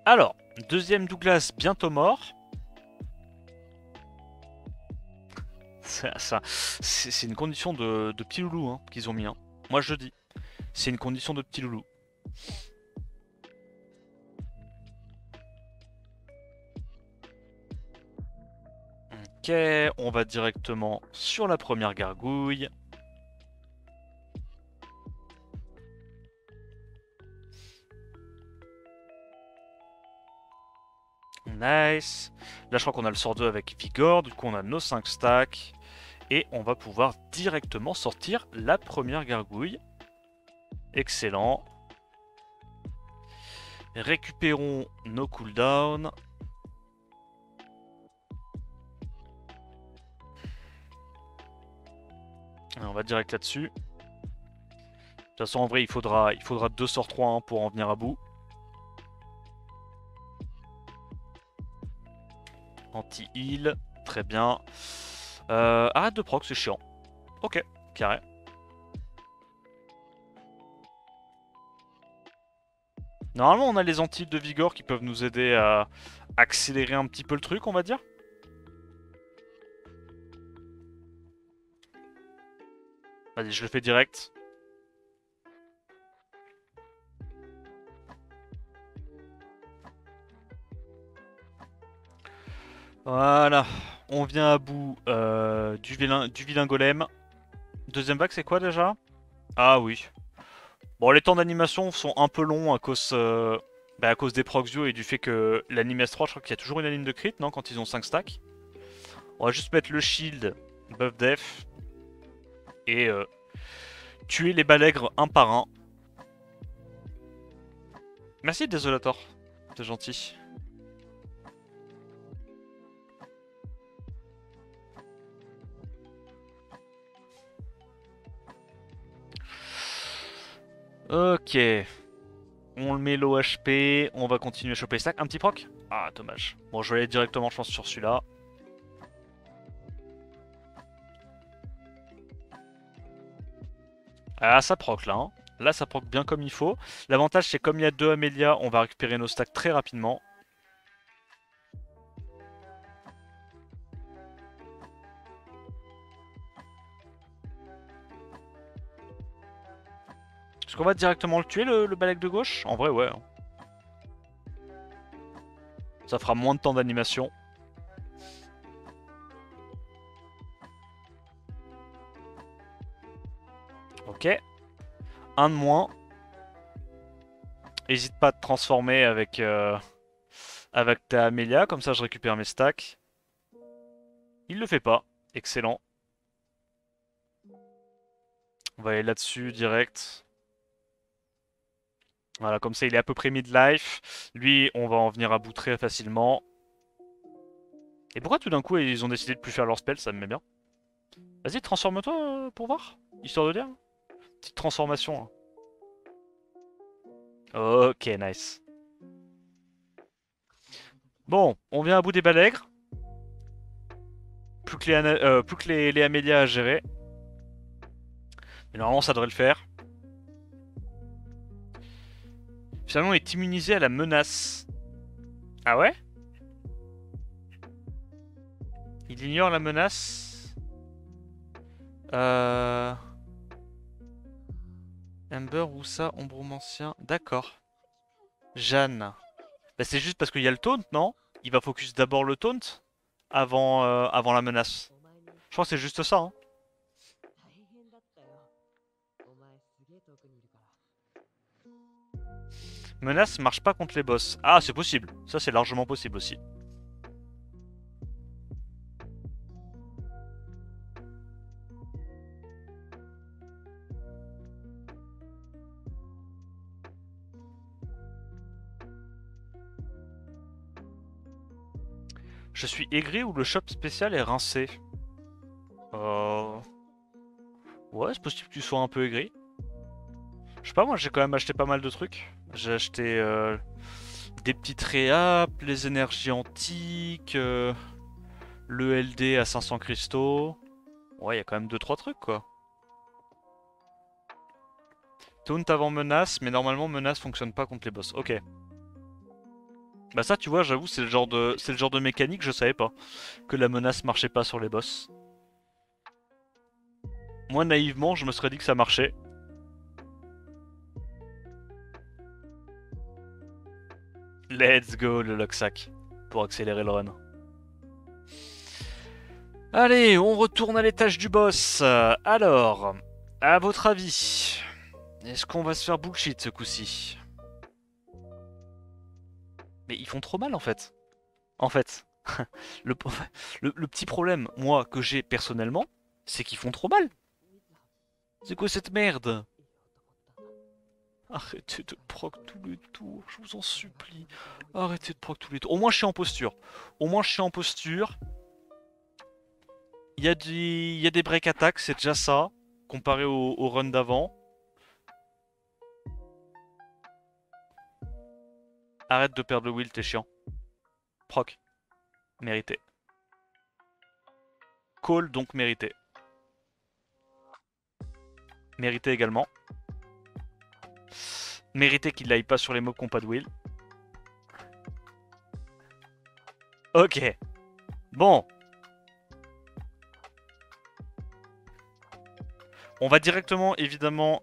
Alors, deuxième Douglas bientôt mort. C'est une condition de petit loulou hein, qu'ils ont mis. Hein. Moi je dis. C'est une condition de petit loulou. Ok, on va directement sur la première gargouille. Nice. Là je crois qu'on a le sort 2 avec Vigor, du coup on a nos 5 stacks. Et on va pouvoir directement sortir la première gargouille. Excellent. Récupérons nos cooldowns. On va direct là-dessus. De toute façon en vrai il faudra 2 sorts 3 hein, pour en venir à bout. Anti-heal, très bien. Arrête de proc, c'est chiant. Ok, carré. Normalement, on a les antilles de Vigor qui peuvent nous aider à accélérer un petit peu le truc, on va dire. Vas-y, je le fais direct. Voilà, on vient à bout du vilain golem. Deuxième vague, c'est quoi déjà? Ah oui. Bon, les temps d'animation sont un peu longs à cause des Proxio et du fait que l'anime S3, je crois qu'il y a toujours une anime de crit, non, quand ils ont 5 stacks. On va juste mettre le shield, buff def, et tuer les balègres un par un. Merci Desolator, c'est gentil. Ok. On le met low HP, on va continuer à choper les stacks. Un petit proc? Ah, dommage. Bon, je vais aller directement, je pense, sur celui-là. Ah, ça proc là, hein. Là, ça proc bien comme il faut. L'avantage, c'est comme il y a 2 Amelia, on va récupérer nos stacks très rapidement. Est-ce qu'on va directement le tuer, le balèque de gauche? En vrai, ouais, hein. Ça fera moins de temps d'animation. Ok. Un de moins. Hésite pas à te transformer avec ta Amelia, comme ça je récupère mes stacks. Il le fait pas. Excellent. On va aller là-dessus direct. Voilà, comme ça il est à peu près mid-life. Lui, on va en venir à bout très facilement. Et pourquoi tout d'un coup ils ont décidé de plus faire leur spell? Ça me met bien. Vas-y, transforme-toi pour voir. Histoire de dire. Petite transformation, hein. Ok, nice. Bon, on vient à bout des balègres. Plus que les Amélias à gérer. Mais normalement, ça devrait le faire. Finalement, on est immunisé à la menace. Ah ouais? Il ignore la menace. Euh... Ember, Roussa, Ombromancien. D'accord. Jeanne. Bah, c'est juste parce qu'il y a le taunt, non? Il va focus d'abord le taunt avant la menace. Je crois que c'est juste ça, hein. Menace marche pas contre les boss. Ah, c'est possible. Ça, c'est largement possible aussi. Je suis aigri ou le shop spécial est rincé? Euh... Ouais, c'est possible que tu sois un peu aigri. Je sais pas, moi j'ai quand même acheté pas mal de trucs. J'ai acheté des petites réaps, les énergies antiques, le LD à 500 cristaux. Ouais, il y a quand même deux trois trucs quoi. Taunt avant menace, mais normalement menace fonctionne pas contre les boss. Ok. Bah ça tu vois, j'avoue, c'est le genre de mécanique, je savais pas. Que la menace marchait pas sur les boss. Moi naïvement, je me serais dit que ça marchait. Let's go le Locksack. Pour accélérer le run. Allez, on retourne à l'étage du boss. Alors, à votre avis, est-ce qu'on va se faire bullshit ce coup-ci? Mais ils font trop mal en fait. En fait, le, le petit problème, moi, que j'ai personnellement, c'est qu'ils font trop mal. C'est quoi cette merde? Arrêtez de proc tous les tours, je vous en supplie. Arrêtez de proc tous les tours. Au moins je suis en posture. Au moins je suis en posture. Il y a des break attacks, c'est déjà ça, comparé au run d'avant. Arrête de perdre le will, t'es chiant. Proc. Mérité. Call, donc mérité. Mérité également. Mérité qu'il n'aille pas sur les mobs qui n'ont pas de will. Ok. Bon. On va directement, évidemment,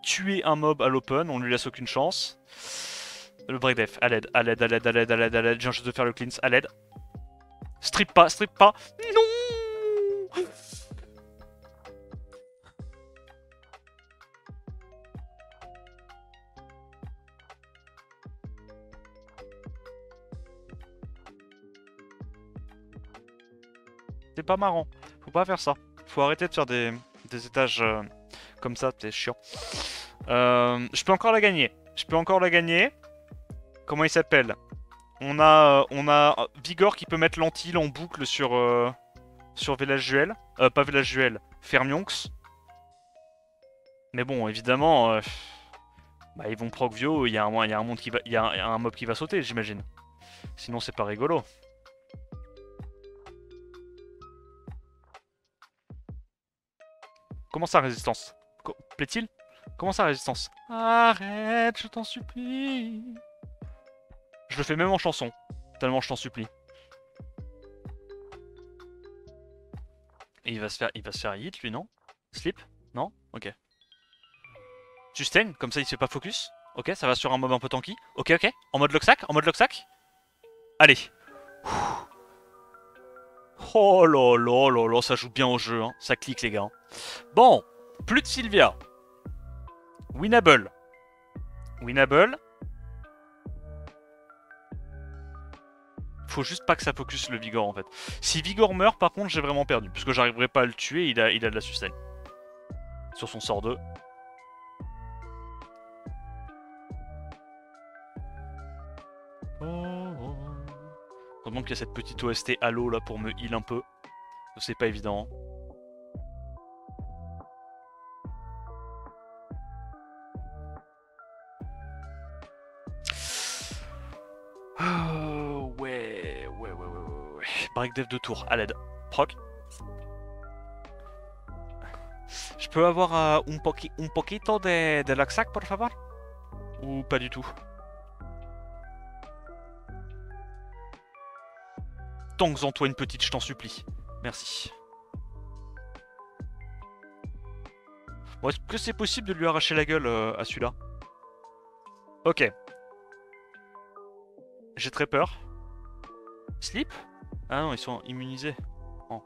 tuer un mob à l'open. On lui laisse aucune chance. Le break def, à l'aide, à l'aide, à l'aide, à l'aide, à l'aide, à l'aide. J'ai juste de faire le cleanse, à l'aide. Strip pas, strip pas. Non. C'est pas marrant. Faut pas faire ça. Faut arrêter de faire des étages comme ça, c'est chiant. Je peux encore la gagner. Je peux encore la gagner. Comment il s'appelle? On a Vigor qui peut mettre l'antil en boucle sur Village Juel. Pas Village Juel, Fermionx. Mais bon, évidemment, bah, ils vont proc Vio, il y a un mob qui va sauter, j'imagine. Sinon, c'est pas rigolo. Comment ça, résistance? Plaît-il? Comment ça, résistance? Arrête, je t'en supplie. Je le fais même en chanson, tellement je t'en supplie. Et il va se faire hit, lui, non? Slip? Non? Ok. Sustain, comme ça il se fait pas focus. Ok, ça va sur un mob un peu tanky. Ok, ok. En mode locksack, en mode locksack. Allez. Oh là là là là, ça joue bien au jeu, hein. Ça clique les gars. Bon, plus de Sylvia. Winnable. Winnable. Faut juste pas que ça focus le Vigor en fait. Si Vigor meurt, par contre, j'ai vraiment perdu. Puisque j'arriverai pas à le tuer, il a de la sustain. Sur son sort 2. Heureusement qu'il y a cette petite OST Halo là pour me heal un peu. C'est pas évident. Ouais. Break dev de tour, à l'aide. Proc. Je peux avoir un poquito de laxac, por favor? Ou pas du tout? Tanks-en-toi une petite, je t'en supplie. Merci. Bon, est-ce que c'est possible de lui arracher la gueule à celui-là? Ok. J'ai très peur. Sleep? Ah non, ils sont immunisés. Oh.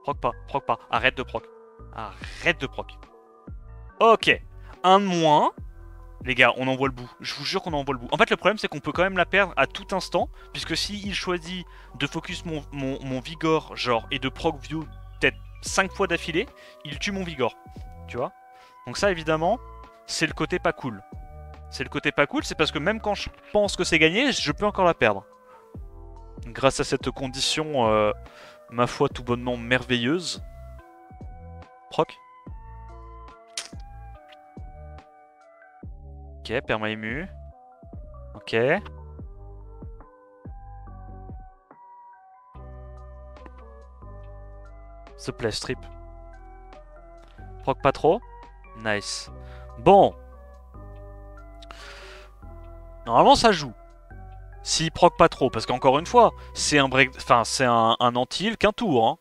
Proc pas. Arrête de proc. Arrête de proc. Ok. Un de moins. Les gars, on envoie le bout. Je vous jure qu'on envoie le bout. En fait, le problème, c'est qu'on peut quand même la perdre à tout instant. Puisque s'il choisit de focus mon Vigor, genre, et de proc view peut-être 5 fois d'affilée, il tue mon Vigor. Tu vois? Donc ça, évidemment, c'est le côté pas cool. C'est le côté pas cool, c'est parce que même quand je pense que c'est gagné, je peux encore la perdre. Grâce à cette condition, ma foi, tout bonnement merveilleuse. Proc. Ok, perma ému. Ok. S'il te plaît, strip. Proc pas trop. Nice. Bon. Normalement, ça joue. S'il proc pas trop, parce qu'encore une fois, c'est un break, enfin c'est un anti-heal qu'un tour. Hein.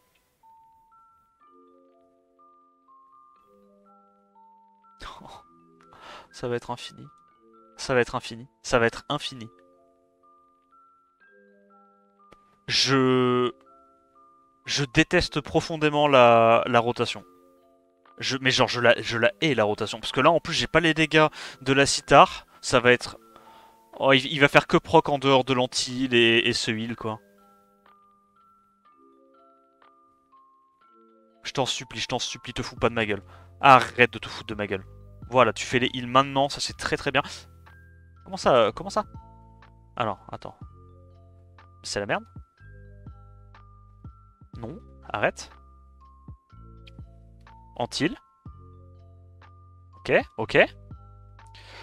Ça va être infini. Ça va être infini. Ça va être infini. Je déteste profondément la rotation. Mais genre, je la hais la rotation. Parce que là, en plus, j'ai pas les dégâts de la sitar. Ça va être... Oh, il va faire que proc en dehors de l'anti-heal et ce heal, quoi. Je t'en supplie, te fous pas de ma gueule. Arrête de te foutre de ma gueule. Voilà, tu fais les heals maintenant, ça c'est très très bien. Comment ça? Alors, attends. C'est la merde? Non, arrête. Antil. Ok.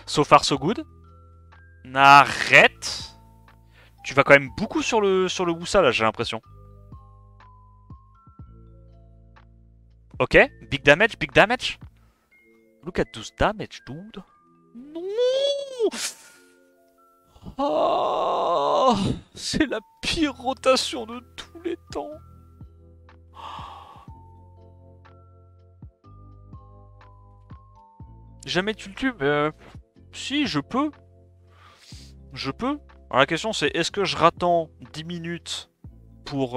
So far so good. Arrête. Tu vas quand même beaucoup sur le Wusa là, j'ai l'impression. Ok, big damage, big damage. Look at those damage, dude. Non. Oh, c'est la pire rotation de tous les temps. Jamais tu le tues. Si, je peux. Je peux. Alors la question c'est, est-ce que je rattends 10 minutes pour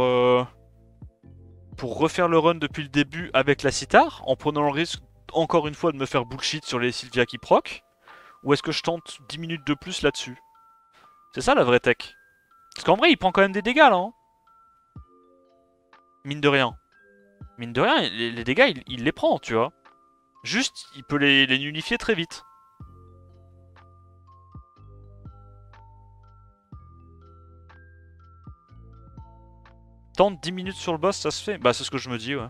refaire le run depuis le début avec la sitar, en prenant le risque encore une fois de me faire bullshit sur les Sylvia qui proc, ou est-ce que je tente 10 minutes de plus là-dessus? C'est ça la vraie tech. Parce qu'en vrai il prend quand même des dégâts là, hein. Mine de rien. Mine de rien, les dégâts il les prend, tu vois. Juste, il peut les nullifier très vite. Tente 10 minutes sur le boss, ça se fait? Bah c'est ce que je me dis, ouais.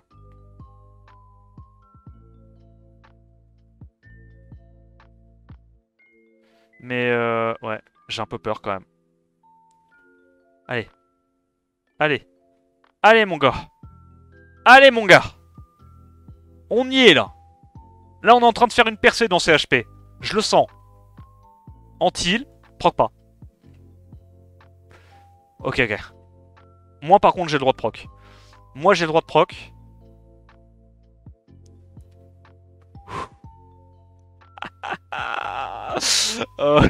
Mais ouais, j'ai un peu peur quand même. Allez. Allez. Allez mon gars. Allez mon gars. On y est là. Là on est en train de faire une percée dans ces HP. Je le sens. Anti-heal, proc pas. Ok, ok. Moi par contre j'ai le droit de proc. Moi j'ai le droit de proc. Oh,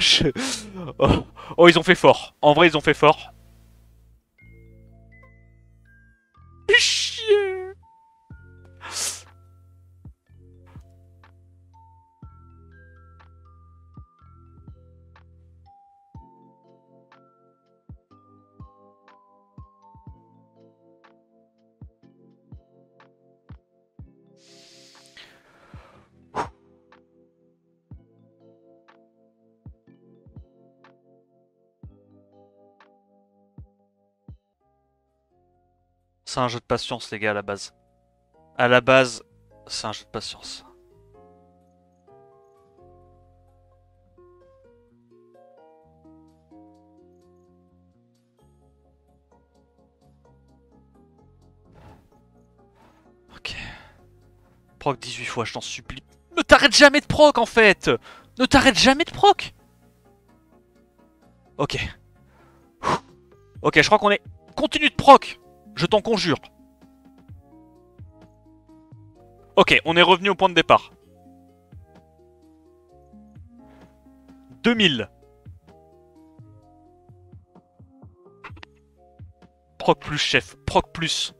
oh. Oh, ils ont fait fort. En vrai ils ont fait fort. Chier. C'est un jeu de patience les gars à la base. À la base, c'est un jeu de patience. Ok. Proc 18 fois, je t'en supplie. Ne t'arrête jamais de proc en fait. Ne t'arrête jamais de proc. Ok. Ok, je crois qu'on est... Continue de proc. Je t'en conjure. Ok, on est revenu au point de départ. 2000. Proc plus, chef. Proc plus.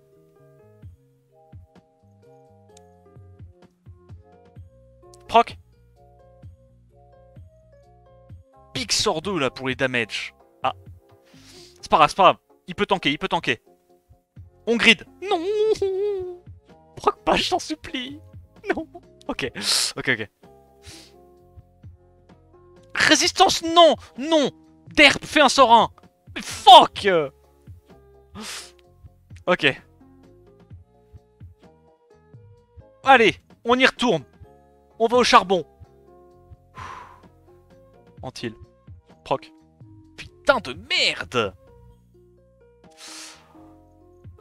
Proc. Pique sort 2 là pour les damage. Ah. C'est pas grave, c'est pas grave. Il peut tanker, il peut tanker. On grid. Non. Proc pas, je t'en supplie. Non. Ok. Ok, ok. Résistance, non. Non. Derp, fais un sort 1. Mais fuck. Ok. Allez, on y retourne. On va au charbon. Antil. Proc. Putain de merde.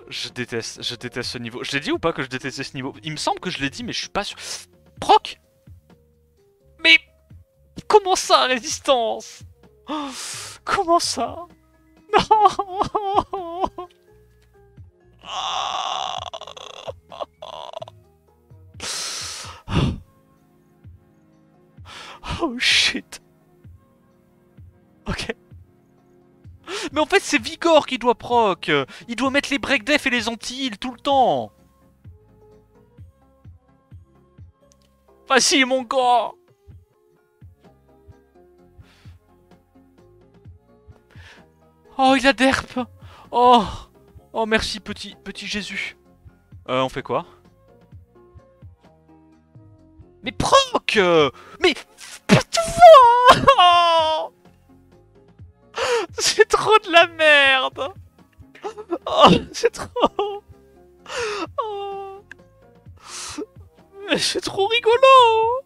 Je déteste ce niveau. Je l'ai dit ou pas que je détestais ce niveau? Il me semble que je l'ai dit, mais je suis pas sûr. Proc. Mais comment ça, résistance? Comment ça? Non. Oh shit. Ok. Mais en fait, c'est Vigor qui doit proc. Il doit mettre les break def et les anti-heal tout le temps. Vas-y, mon gars. Oh, il a derp. Oh. Oh, merci, petit Jésus. On fait quoi? Mais proc. Mais... Tu vois. C'est trop de la merde. Oh, c'est trop... Oh. C'est trop rigolo.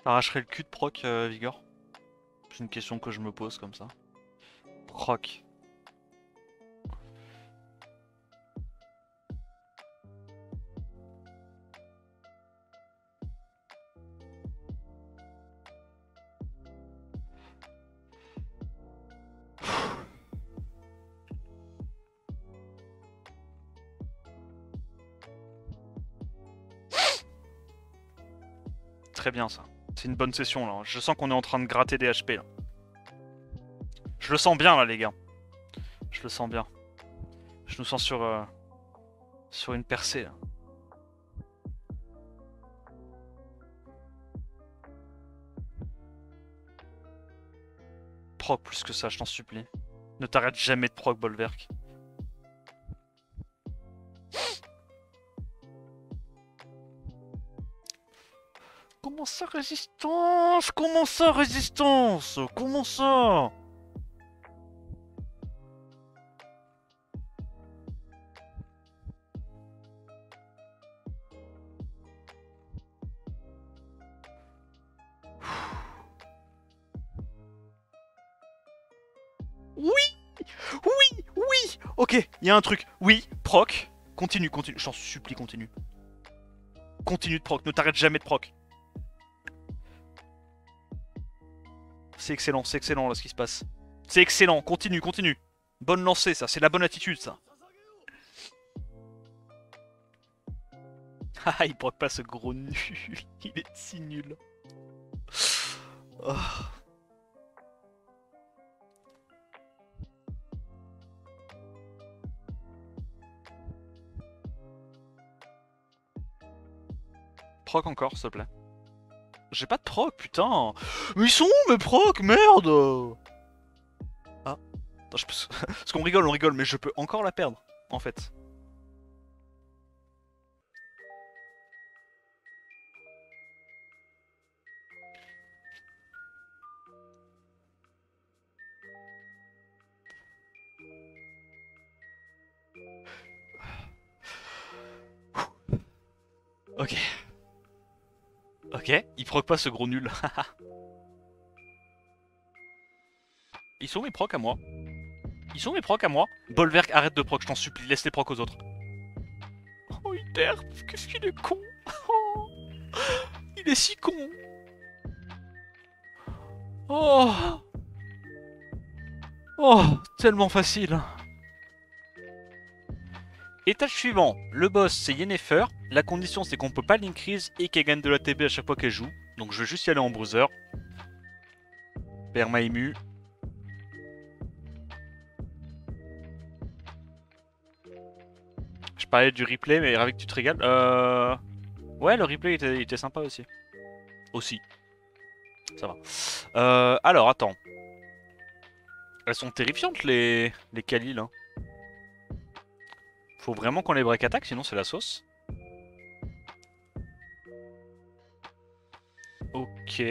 Arracherait le cul de proc, Vigor? C'est une question que je me pose comme ça. Proc. Très bien ça. C'est une bonne session là. Je sens qu'on est en train de gratter des HP là. Je le sens bien là les gars. Je le sens bien. Je nous sens sur une percée là. Proc plus que ça, je t'en supplie. Ne t'arrête jamais de proc, Bolverk. Comment ça, résistance? Comment ça, résistance? Comment ça? Oui! Oui! Oui! Ok, il y a un truc. Oui, proc. Continue, continue. Je t'en supplie, continue. Continue de proc, ne t'arrête jamais de proc. C'est excellent là ce qui se passe. C'est excellent, continue, continue. Bonne lancée ça, c'est la bonne attitude ça. Ah, il proc pas ce gros nul. Il est si nul. Oh. Proc encore, s'il te plaît. J'ai pas de proc, putain. Mais ils sont où mes procs, merde. Ah. Attends, je peux... Parce qu'on rigole, on rigole, mais je peux encore la perdre, en fait. Ok. Ok, il proc pas ce gros nul. Ils sont mes procs à moi. Ils sont mes procs à moi. Bolverk, arrête de proc, je t'en supplie, laisse les procs aux autres. Oh, il terpe, qu'est-ce qu'il est con. Oh, il est si con. Oh. Oh, tellement facile. Étage suivant, le boss c'est Yennefer. La condition c'est qu'on peut pas l'increase et qu'elle gagne de la TB à chaque fois qu'elle joue. Donc je vais juste y aller en bruiser. Perma ému. Je parlais du replay, mais ravi que tu te régales. Ouais, le replay était sympa aussi. Aussi. Ça va. Alors, attends. Elles sont terrifiantes les Kali là. Faut vraiment qu'on les break attack, sinon c'est la sauce. Ok.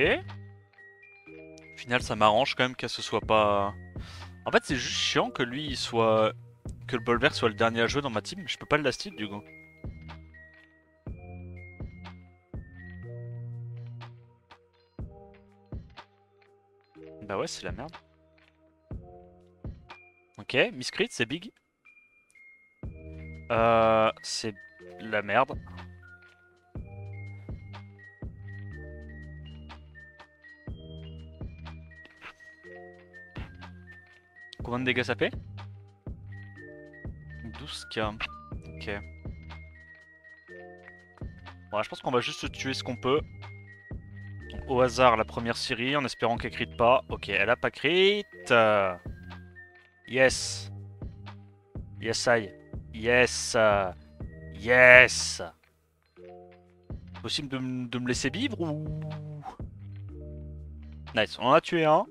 Au final, ça m'arrange quand même qu'elle se soit pas... En fait, c'est juste chiant que lui, il soit... Que le Bolver soit le dernier à jouer dans ma team. Je peux pas le last hit, du coup. Bah ouais, c'est la merde. Ok, Miscrit, c'est big. C'est la merde. Combien de dégâts ça fait? 12k. Ok. Bon, je pense qu'on va juste tuer ce qu'on peut. Donc, au hasard, la première série, en espérant qu'elle crit pas. Ok, elle a pas crit. Yes. Yes, I. Yes. Yes. Possible de me laisser vivre ou... Nice, on en a tué un.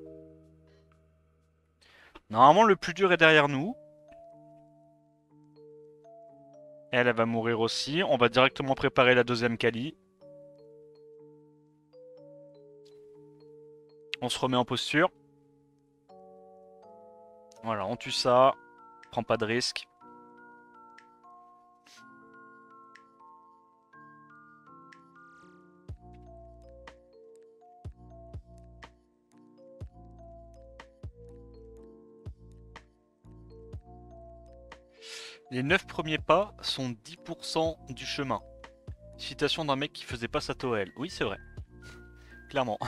Normalement, le plus dur est derrière nous. Elle va mourir aussi. On va directement préparer la deuxième Kali. On se remet en posture. Voilà, on tue ça. Prends pas de risque. Les 9 premiers pas sont 10% du chemin. Citation d'un mec qui faisait pas sa Toel. Oui, c'est vrai. Clairement.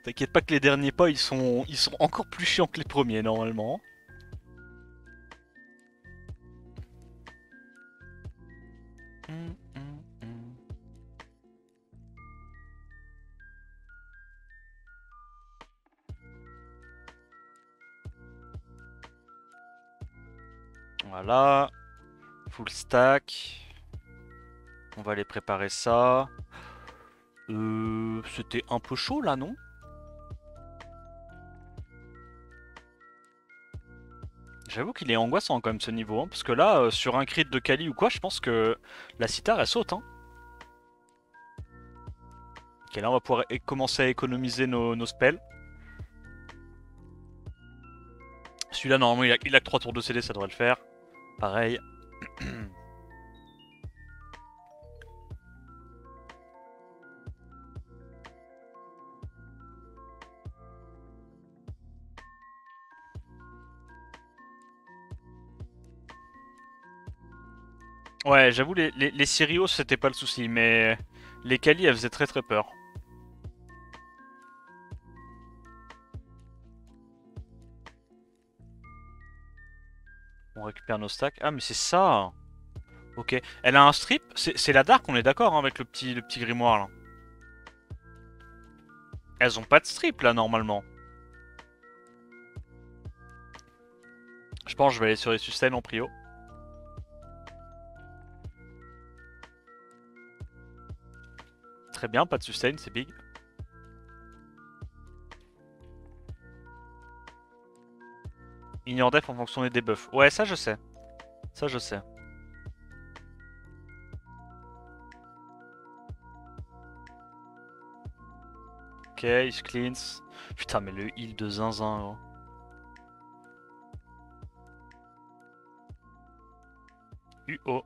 T'inquiète pas que les derniers pas, ils sont encore plus chiants que les premiers, normalement. Voilà. Full stack. On va aller préparer ça. C'était un peu chaud là, non? J'avoue qu'il est angoissant quand même ce niveau, hein, parce que là, sur un crit de Kali ou quoi, je pense que la Citar elle saute. Hein. Ok, là on va pouvoir commencer à économiser nos spells. Celui-là, normalement, il a que 3 tours de CD, ça devrait le faire. Pareil. Ouais, j'avoue, les Sirius, c'était pas le souci, mais les Kali, elles faisaient très très peur. On récupère nos stacks. Ah, mais c'est ça. Ok. Elle a un strip. C'est la Dark, on est d'accord hein, avec le petit grimoire là. Elles ont pas de strip là normalement. Je pense que je vais aller sur les sustains en prio. Très bien, pas de sustain, c'est big. Ignore def en fonction des debuffs. Ouais, ça je sais. Ça je sais. Ok, il se cleans. Putain, mais le heal de zinzin. Gros. UO.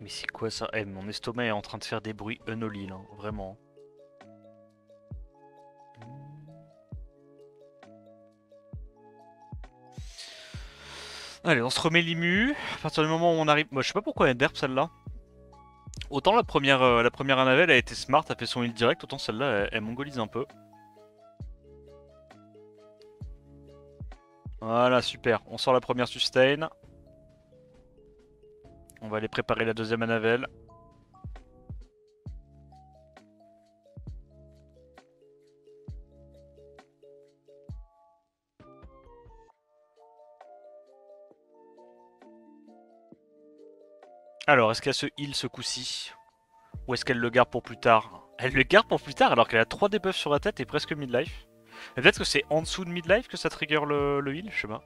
Mais c'est quoi ça? Eh, mon estomac est en train de faire des bruits unholy là, vraiment. Allez, on se remet l'immu. À partir du moment où on arrive. Moi, je sais pas pourquoi elle est derp celle-là. Autant la première Annabelle a été smart, a fait son heal direct, autant celle-là elle mongolise un peu. Voilà, super. On sort la première sustain. On va aller préparer la deuxième Annabelle. Alors, est-ce qu'elle se heal ce coup-ci? Ou est-ce qu'elle le garde pour plus tard? Elle le garde pour plus tard alors qu'elle a 3 debuffs sur la tête et presque midlife. Peut-être que c'est en dessous de midlife que ça trigger le heal, je sais pas.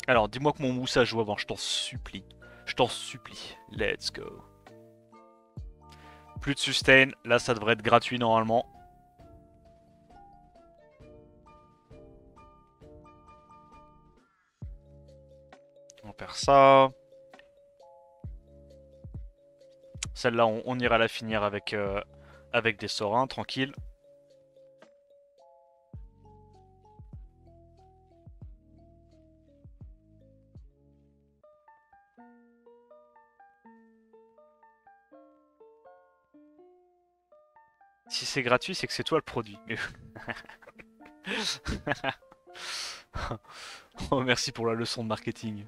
Alors, dis-moi que mon moussa joue avant, je t'en supplie. Je t'en supplie. Let's go. Plus de sustain, là ça devrait être gratuit normalement. On perd ça. Celle-là, on ira la finir avec des sorins, tranquille. Si c'est gratuit, c'est que c'est toi le produit. Oh, merci pour la leçon de marketing.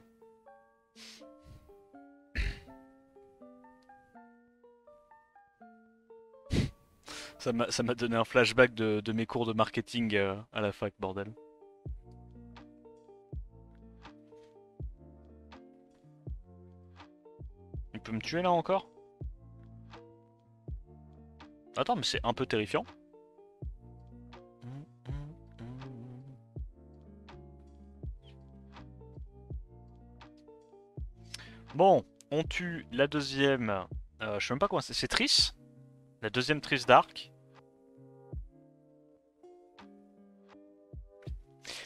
Ça m'a donné un flashback de mes cours de marketing à la fac, bordel. Il peut me tuer là encore? Attends, mais c'est un peu terrifiant. Bon, on tue la deuxième. Je sais même pas comment c'est. C'est Triss? La deuxième Triss Dark.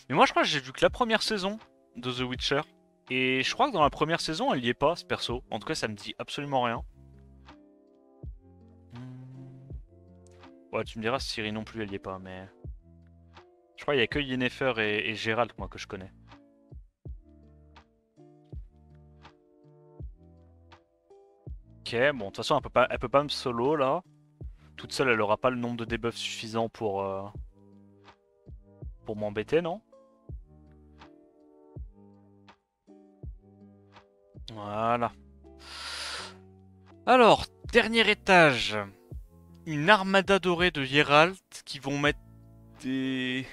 Mais moi je crois que j'ai vu que la première saison de The Witcher. Et je crois que dans la première saison, elle y est pas, ce perso. En tout cas, ça me dit absolument rien. Ouais, tu me diras, Ciri non plus, elle y est pas, mais... Je crois qu'il y a que Yennefer et Geralt, moi, que je connais. Ok, bon, de toute façon, elle peut pas me solo, là. Toute seule, elle aura pas le nombre de debuffs suffisant pour m'embêter, non? Voilà. Alors, dernier étage. Une armada dorée de Geralt qui vont mettre des...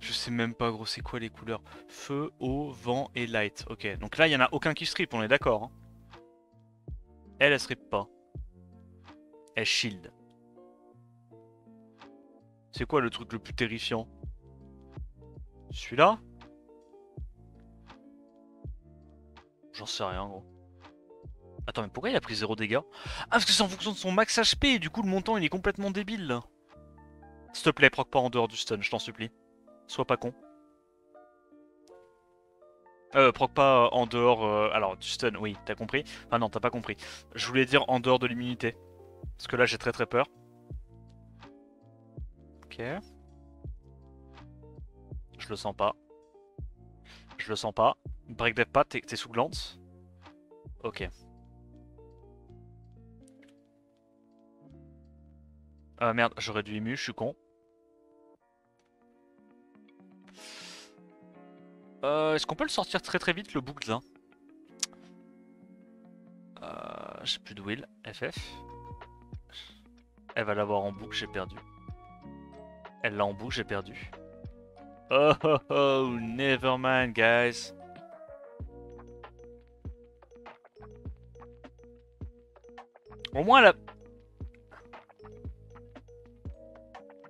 Je sais même pas, gros, c'est quoi les couleurs? Feu, eau, vent et light. Ok, donc là, il y en a aucun qui strip, on est d'accord. Hein. Elle strip pas. Elle shield. C'est quoi le truc le plus terrifiant? Celui-là? J'en sais rien, gros. Attends, mais pourquoi il a pris 0 dégâts? Ah, parce que c'est en fonction de son max HP, et du coup, le montant, il est complètement débile, là. S'il te plaît, proc pas en dehors du stun, je t'en supplie. Sois pas con. Proc pas en dehors... alors, du stun, oui, t'as compris. Ah non, t'as pas compris. Je voulais dire en dehors de l'immunité. Parce que là, j'ai très peur. Ok. Je le sens pas. Je le sens pas. Break death pas, t'es sous glance. Ok. Merde, j'aurais dû ému, je suis con. Est-ce qu'on peut le sortir très vite, le boucle là? J'ai plus de will. FF. Elle va l'avoir en boucle, j'ai perdu. Elle l'a en boucle, j'ai perdu. Oh oh oh, never mind, guys. Au moins, elle a...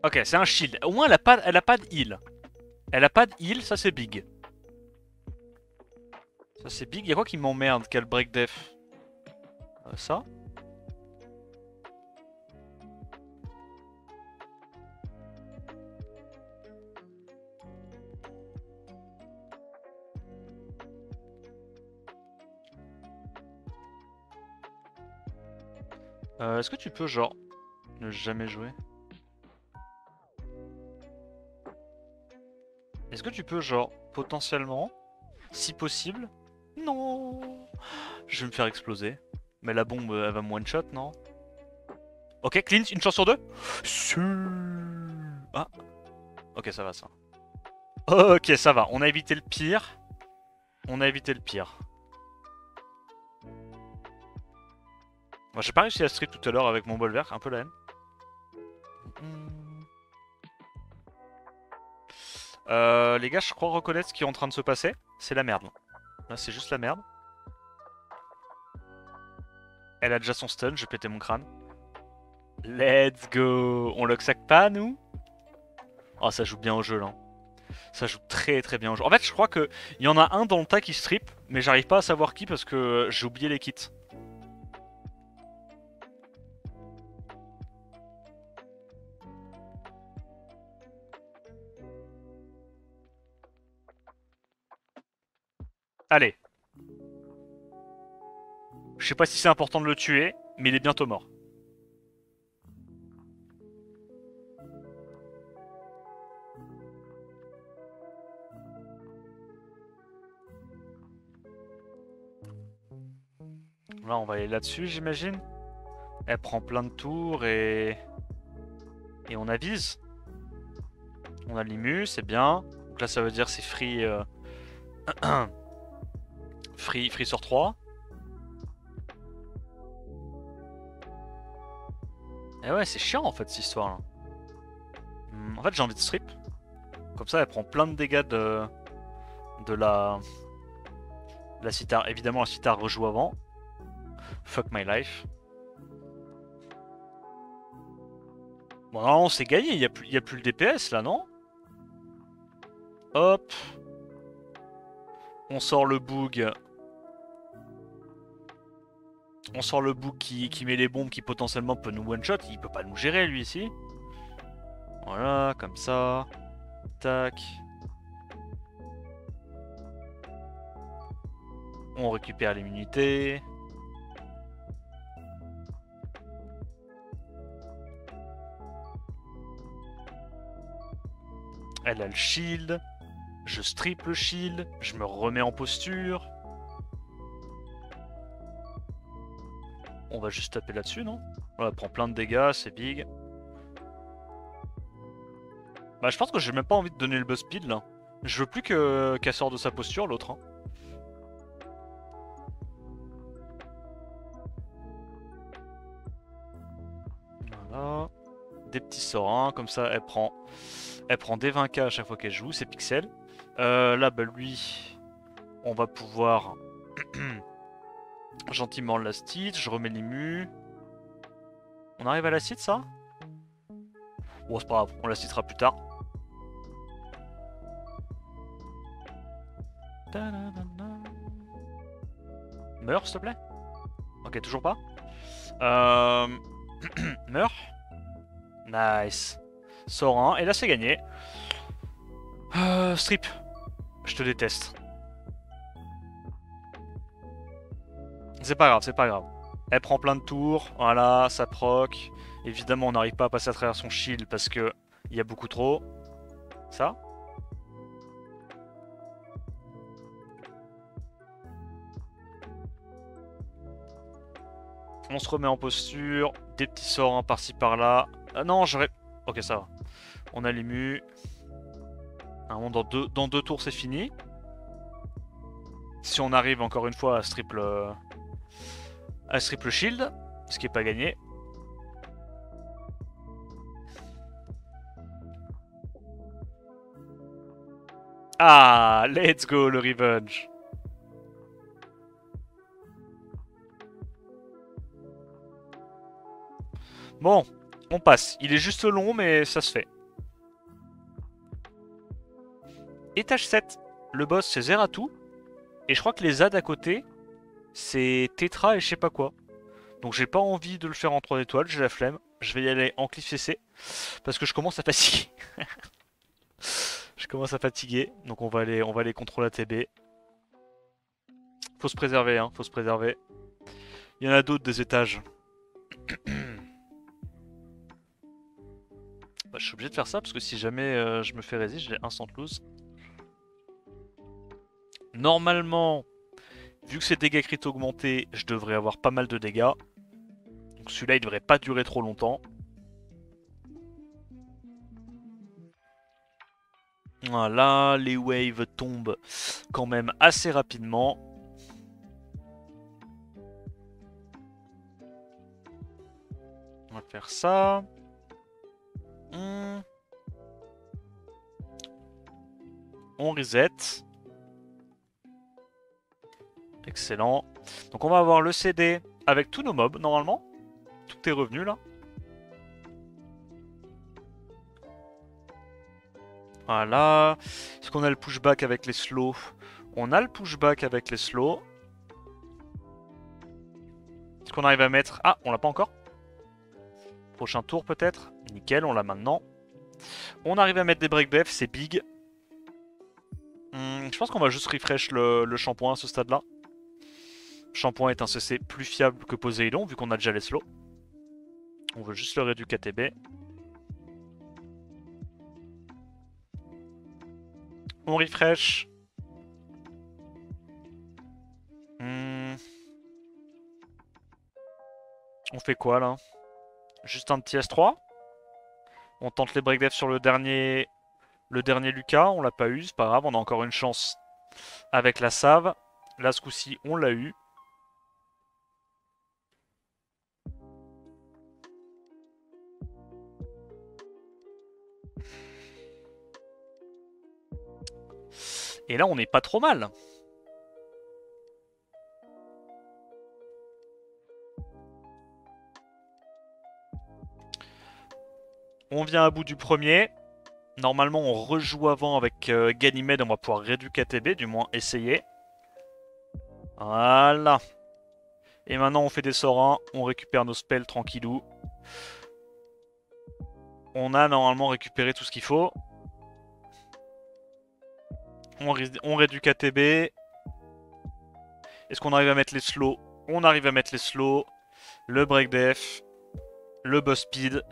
Ok, c'est un shield. Au moins, elle a pas de heal. Elle a pas de heal, ça c'est big. Ça c'est big. Y'a quoi qui m'emmerde? Quel break def? Ça? Est-ce que tu peux, genre, ne jamais jouer? Est-ce que tu peux, genre, potentiellement, si possible... Non. Je vais me faire exploser. Mais la bombe, elle va me one-shot, non? Ok, cleanse, une chance sur deux. Ah. Ok, ça va, ça. Ok, ça va. On a évité le pire. On a évité le pire. Moi, j'ai pas réussi à strip tout à l'heure avec mon bol vert, un peu la haine. Les gars, je crois reconnaître ce qui est en train de se passer. C'est la merde. Là, c'est juste la merde. Elle a déjà son stun, je vais péter mon crâne. Let's go. On le sac pas, nous? Oh, ça joue bien au jeu, là. Ça joue très bien au jeu. En fait, je crois qu'il y en a un dans le tas qui strip, mais j'arrive pas à savoir qui parce que j'ai oublié les kits. Allez. Je sais pas si c'est important de le tuer, mais il est bientôt mort. Là, on va aller là-dessus, j'imagine. Elle prend plein de tours et on avise. On a l'immu, c'est bien. Donc là, ça veut dire c'est free... free sur 3. Et ouais, c'est chiant en fait cette histoire là. En fait, j'ai envie de strip. Comme ça, elle prend plein de dégâts de la Citar. Évidemment, la Citar rejoue avant. Fuck my life. Bon, non, c'est gagné. Il y a plus le DPS là, non? Hop. On sort le boog. On sort le boog qui met les bombes qui potentiellement peut nous one-shot. Il peut pas nous gérer lui ici. Voilà, comme ça. Tac. On récupère l'immunité. Elle a le shield. Je strip le shield. Je me remets en posture. On va juste taper là-dessus, non? Voilà, elle prend plein de dégâts, c'est big. Bah, je pense que j'ai même pas envie de donner le buzz speed là. Je veux plus qu'elle sorte de sa posture, l'autre. Hein. Voilà. Des petits sorts, hein. Comme ça, elle prend des 20k à chaque fois qu'elle joue, c'est pixels. Là, bah lui, on va pouvoir gentiment la stitch, je remets l'immu. On arrive à la stitch, ça? Bon, c'est pas grave, on la stitchera plus tard. Meurs, s'il te plaît. Ok, toujours pas. Meurs. Nice. Sort 1, et là c'est gagné. Strip. Je te déteste. C'est pas grave, c'est pas grave. Elle prend plein de tours, voilà, ça proc. Évidemment, on n'arrive pas à passer à travers son shield parce que il y a beaucoup trop. Ça. On se remet en posture, des petits sorts hein, par-ci par-là. Ah non, j'aurais... Ok, ça va. On a l'ému. Dans deux tours, c'est fini. Si on arrive encore une fois à strip le shield, ce qui est pas gagné. Ah, let's go le revenge. Bon, on passe. Il est juste long, mais ça se fait. Étage 7. Le boss, c'est Zeratou. Et je crois que les ZAD à côté, c'est Tetra et je sais pas quoi. Donc j'ai pas envie de le faire en 3 étoiles, j'ai la flemme. Je vais y aller en cliff CC. Parce que je commence à fatiguer. Je commence à fatiguer. Donc on va aller contre la TB. Faut se préserver, hein, faut se préserver. Il y en a d'autres des étages. Bah, je suis obligé de faire ça parce que si jamais je me fais résist, j'ai instant lose. Normalement, vu que ces dégâts crit augmentés, je devrais avoir pas mal de dégâts. Donc celui-là, il devrait pas durer trop longtemps. Voilà, les waves tombent quand même assez rapidement. On va faire ça. On reset. Excellent. Donc on va avoir le CD avec tous nos mobs normalement. Tout est revenu là. Voilà. Est-ce qu'on a le pushback avec les slows? On a le pushback avec les slows. Est-ce qu'on arrive à mettre... Ah, on l'a pas encore. Prochain tour peut-être. Nickel, on l'a maintenant. On arrive à mettre des break def, c'est big. Je pense qu'on va juste refresh le shampoing à ce stade-là. Shampoing est un CC plus fiable que Poséidon, vu qu'on a déjà les slows. On veut juste le réduire KTB. On refresh. On fait quoi là? Juste un petit S3. On tente les break def sur le dernier Lucas. On l'a pas eu, c'est pas grave, on a encore une chance avec la save. Là, ce coup-ci, on l'a eu. Et là, on n'est pas trop mal. On vient à bout du premier. Normalement, on rejoue avant avec Ganymede. On va pouvoir réduire KTB, du moins essayer. Voilà. Et maintenant, on fait des sorts 1. On récupère nos spells tranquillou. On a normalement récupéré tout ce qu'il faut. On réduit KTB. Est-ce qu'on arrive à mettre les slows? On arrive à mettre les slows. Le break def. Le boss speed.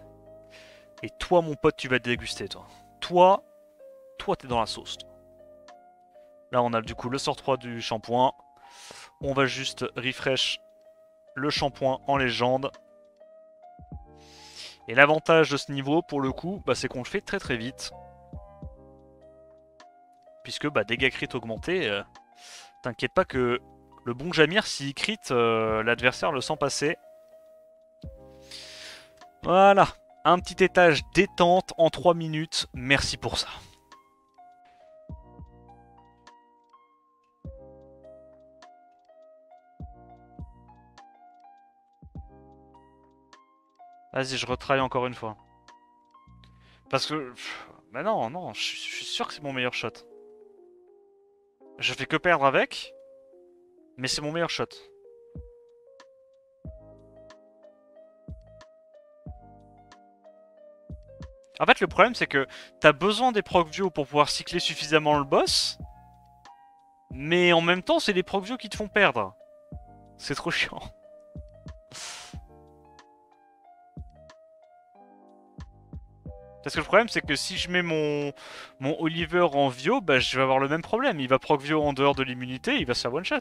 Et toi, mon pote, tu vas te déguster, toi. Toi, t'es dans la sauce. Toi. Là, on a du coup le sort 3 du shampoing. On va juste refresh le shampoing en légende. Et l'avantage de ce niveau, pour le coup, bah, c'est qu'on le fait très très vite. Puisque bah, dégâts crit augmentés, t'inquiète pas que le bon Jamir, s'il crit, l'adversaire le sent passer. Voilà, un petit étage détente en 3 minutes, merci pour ça. Vas-y, je retraille encore une fois. Parce que... Bah non, non, je suis sûr que c'est mon meilleur shot. Je fais que perdre avec, mais c'est mon meilleur shot. En fait, le problème, c'est que t'as besoin des proc views pour pouvoir cycler suffisamment le boss, mais en même temps, c'est les proc views qui te font perdre. C'est trop chiant. Parce que le problème, c'est que si je mets mon Oliver en Vio, bah, je vais avoir le même problème. Il va proc Vio en dehors de l'immunité, il va se faire one shot.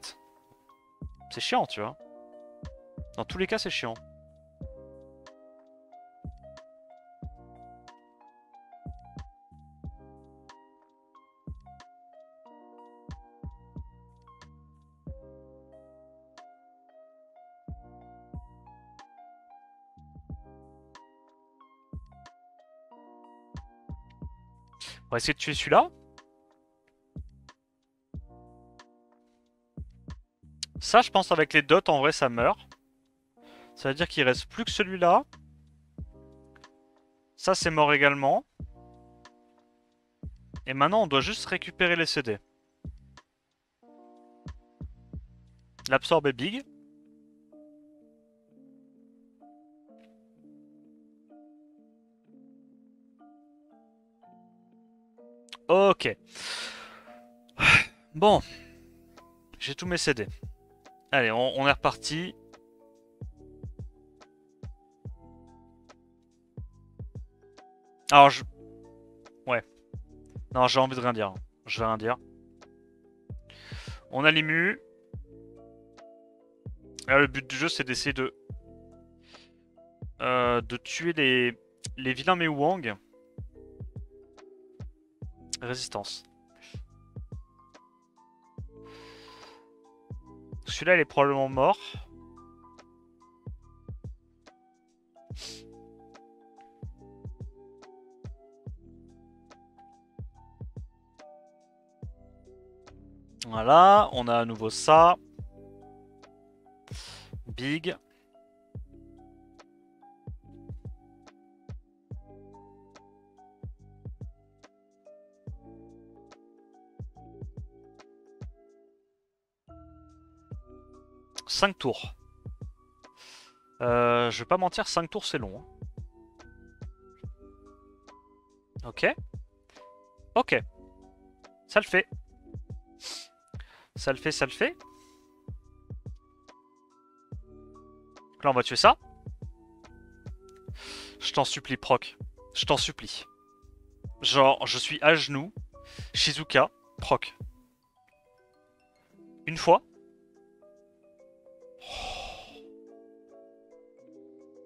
C'est chiant, tu vois. Dans tous les cas, c'est chiant. On va essayer de tuer celui-là. Ça, je pense, avec les dots, en vrai, ça meurt. Ça veut dire qu'il reste plus que celui-là. Ça, c'est mort également. Et maintenant, on doit juste récupérer les CD. L'absorbe est big. Ok. Bon. J'ai tous mes CD. Allez, on est reparti. Alors, je... Ouais. Non, j'ai envie de rien dire. Je vais rien dire. On a l'ému. Le but du jeu, c'est d'essayer de tuer les vilains Mewang. Résistance. Celui-là, il est probablement mort. Voilà, on a à nouveau ça. Big. Cinq tours. Je vais pas mentir, 5 tours c'est long. Hein. Ok. Ok. Ça le fait. Ça le fait, ça le fait. Là, on va tuer ça. Je t'en supplie, proc. Je t'en supplie. Genre, je suis à genoux. Shizuka, proc. Une fois.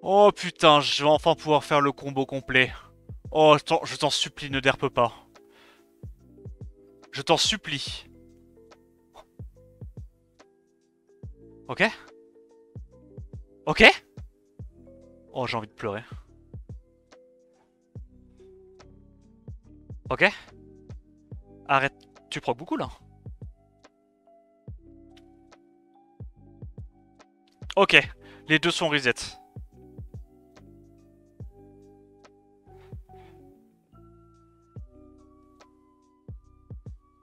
Oh putain, je vais enfin pouvoir faire le combo complet. Oh, je t'en supplie, ne derpe pas. Je t'en supplie. Ok? Ok? Oh, j'ai envie de pleurer. Ok? Arrête. Tu procs beaucoup, là. Ok. Les deux sont reset.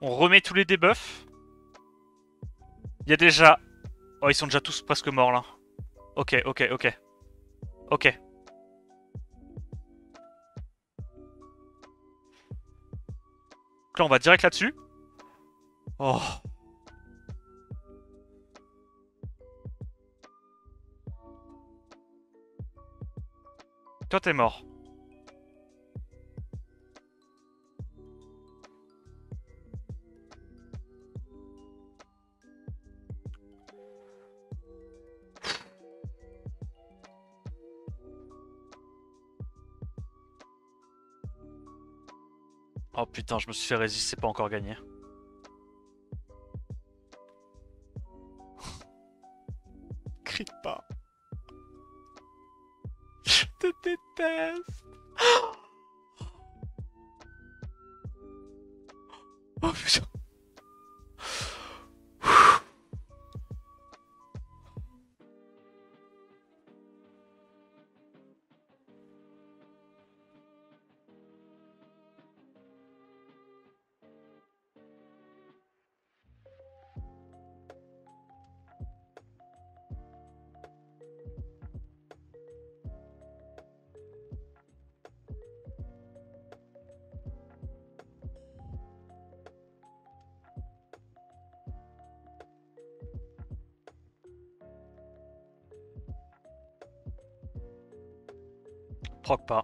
On remet tous les debuffs. Il y a déjà... Oh, ils sont déjà tous presque morts, là. Ok, ok, ok. Ok. Donc là, on va direct là-dessus. Oh. Toi, t'es mort. Oh putain, je me suis fait résister, c'est pas encore gagné. Crie pas. Je te déteste. Oh putain. Proc pas.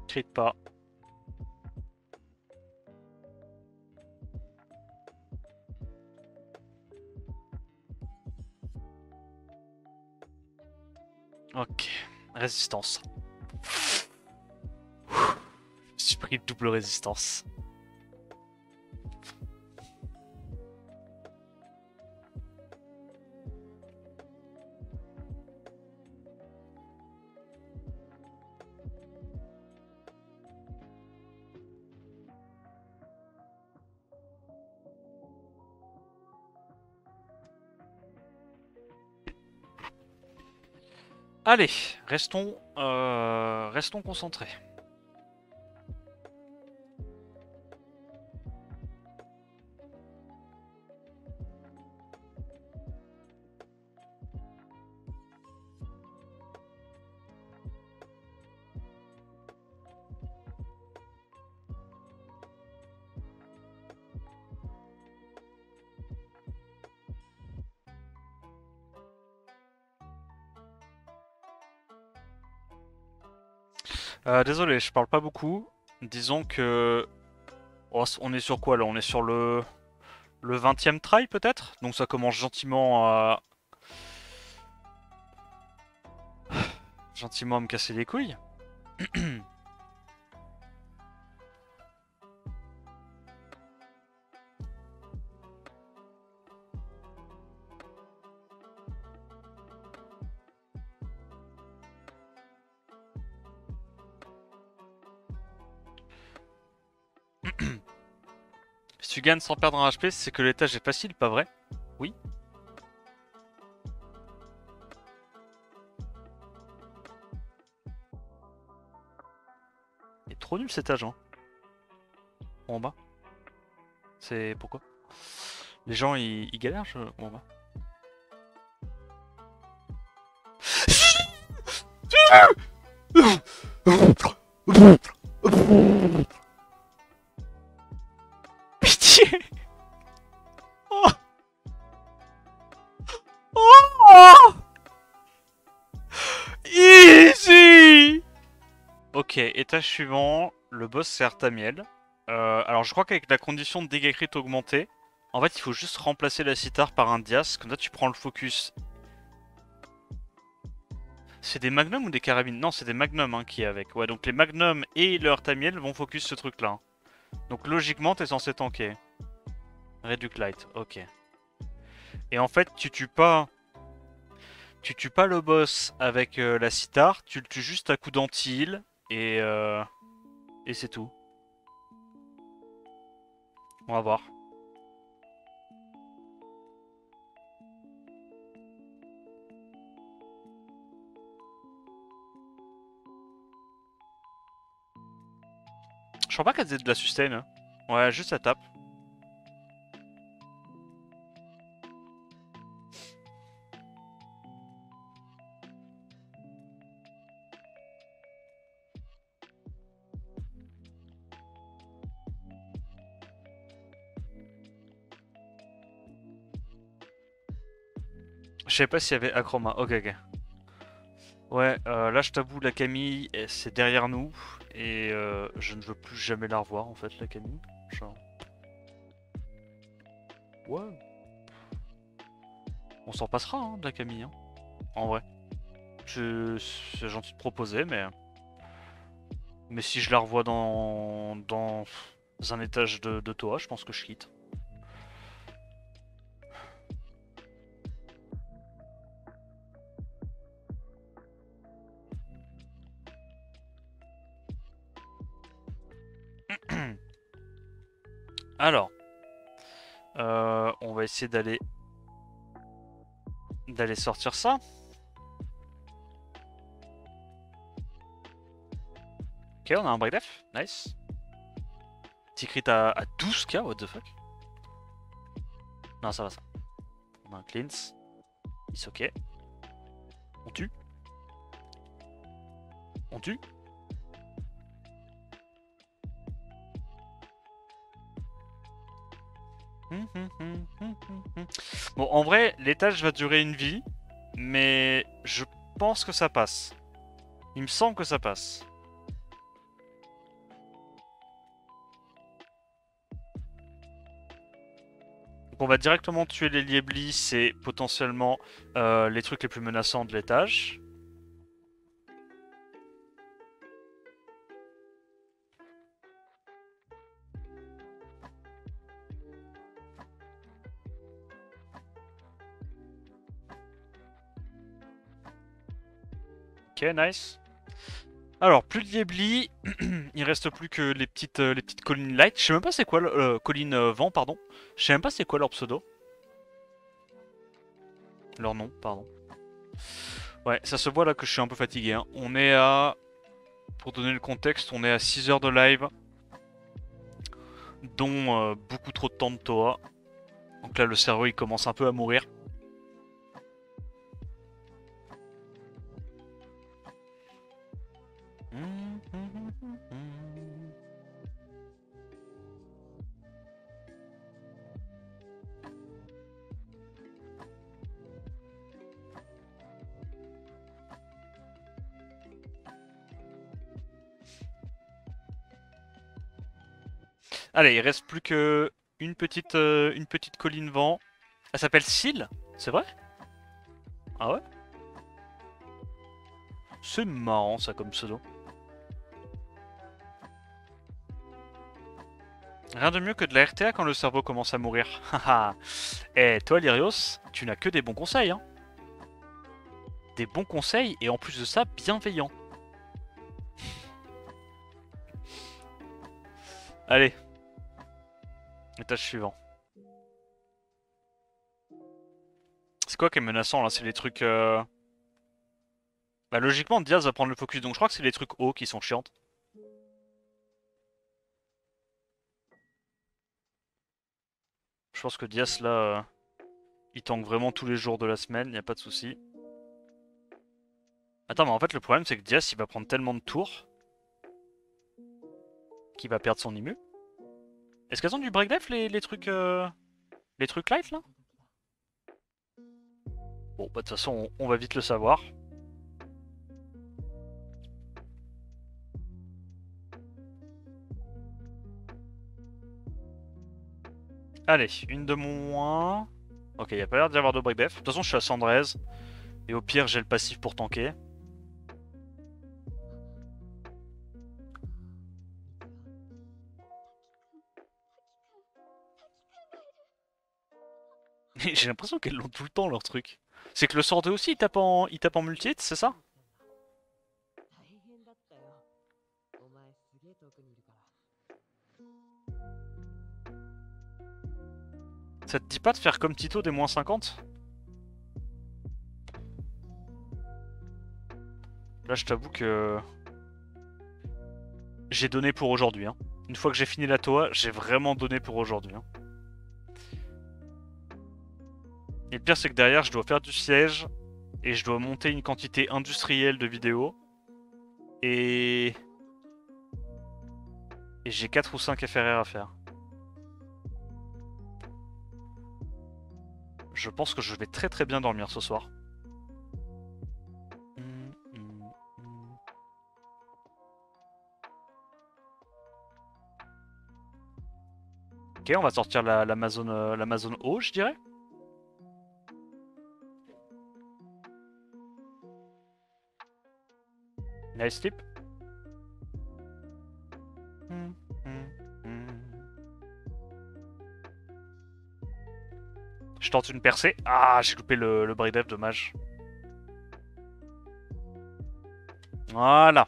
Crie pas. Ok. Résistance. J'ai pris double résistance. Allez, restons concentrés. Désolé, je parle pas beaucoup. Disons que... Oh, on est sur quoi là? On est sur le 20e try peut-être? Donc ça commence gentiment gentiment à me casser les couilles. Si tu gagnes sans perdre un HP, c'est que l'étage est facile, pas vrai? Oui. Il est trop nul cet âge, hein. En bas. C'est pourquoi? Les gens ils galèrent, en bas. Pitié! Oh, oh, easy! Ok, étage suivant, le boss c'est Artamiel. Alors je crois qu'avec la condition de dégâts crit augmenté, en fait il faut juste remplacer la Citar par un Dias, comme ça tu prends le focus. C'est des magnums ou des carabines? Non, c'est des magnums hein, qui est avec. Ouais, donc les magnums et le Artamiel vont focus ce truc là. Donc logiquement t'es censé tanker. Reduc Light, ok. Et en fait tu tues pas le boss avec la Citar, tu le tues juste à coup d'anti-heal et c'est tout. On va voir. Je crois pas qu'elle faisait de la sustain. Hein. Ouais, juste ça tape. savais pas s'il y avait Acroma. Ok, ok. Ouais, là je t'avoue, la Camille, c'est derrière nous. Et je ne veux plus jamais la revoir en fait, la Camille. Genre. Ouais. On s'en passera, hein, de la Camille, hein. En vrai. C'est gentil de proposer, mais. Mais si je la revois dans un étage de Toa, je pense que je quitte. Alors, on va essayer d'aller sortir ça. Ok, on a un break def, nice. Petit crit à 12k, what the fuck. Non, ça va ça. On a un cleanse. It's ok. On tue. On tue. Bon, en vrai, l'étage va durer une vie, mais je pense que ça passe. Il me semble que ça passe. Donc on va directement tuer les lieblis, c'est potentiellement les trucs les plus menaçants de l'étage. Ok, nice. Alors, plus de Liebli, il reste plus que les petites collines light. Je sais même pas c'est quoi, collines vent, pardon. Je sais même pas c'est quoi leur pseudo. Leur nom, pardon. Ouais, ça se voit là que je suis un peu fatigué, hein. On est à... Pour donner le contexte, on est à 6 heures de live. Dont beaucoup trop de temps de Toa. Donc là, le cerveau, il commence un peu à mourir. Allez, il reste plus que une petite colline vent. Elle s'appelle Seal, c'est vrai? Ah ouais? C'est marrant ça comme pseudo. Rien de mieux que de la RTA quand le cerveau commence à mourir. Haha. Eh, toi Lyrios, tu n'as que des bons conseils, hein. Des bons conseils et en plus de ça, bienveillants. Allez. Étage suivant. C'est quoi qui est menaçant là? C'est les trucs... Bah logiquement, Diaz va prendre le focus, donc je crois que c'est les trucs hauts qui sont chiantes. Je pense que Diaz là, il tank vraiment tous les jours de la semaine, y a pas de souci. Attends, mais en fait le problème c'est que Diaz il va prendre tellement de tours qu'il va perdre son immu. Est-ce qu'elles ont du break def les trucs light là? Bon bah de toute façon on va vite le savoir. Allez, une de moins. Ok, y a pas l'air d'y avoir de break def. De toute façon je suis à 113. Et au pire j'ai le passif pour tanker. J'ai l'impression qu'elles l'ont tout le temps leur truc. C'est que le sordet aussi il tape en multi c'est ça? Ça te dit pas de faire comme Tito des moins 50? Là je t'avoue que... J'ai donné pour aujourd'hui, hein. Une fois que j'ai fini la Toa, j'ai vraiment donné pour aujourd'hui, hein. Et le pire c'est que derrière je dois faire du siège. Et je dois monter une quantité industrielle de vidéos. Et... Et j'ai 4 ou 5 FRR à faire. Je pense que je vais très très bien dormir ce soir. Ok, on va sortir l'Amazon eau, je dirais. Nice sleep. Je tente une percée. Ah, j'ai loupé le break dev, dommage. Voilà.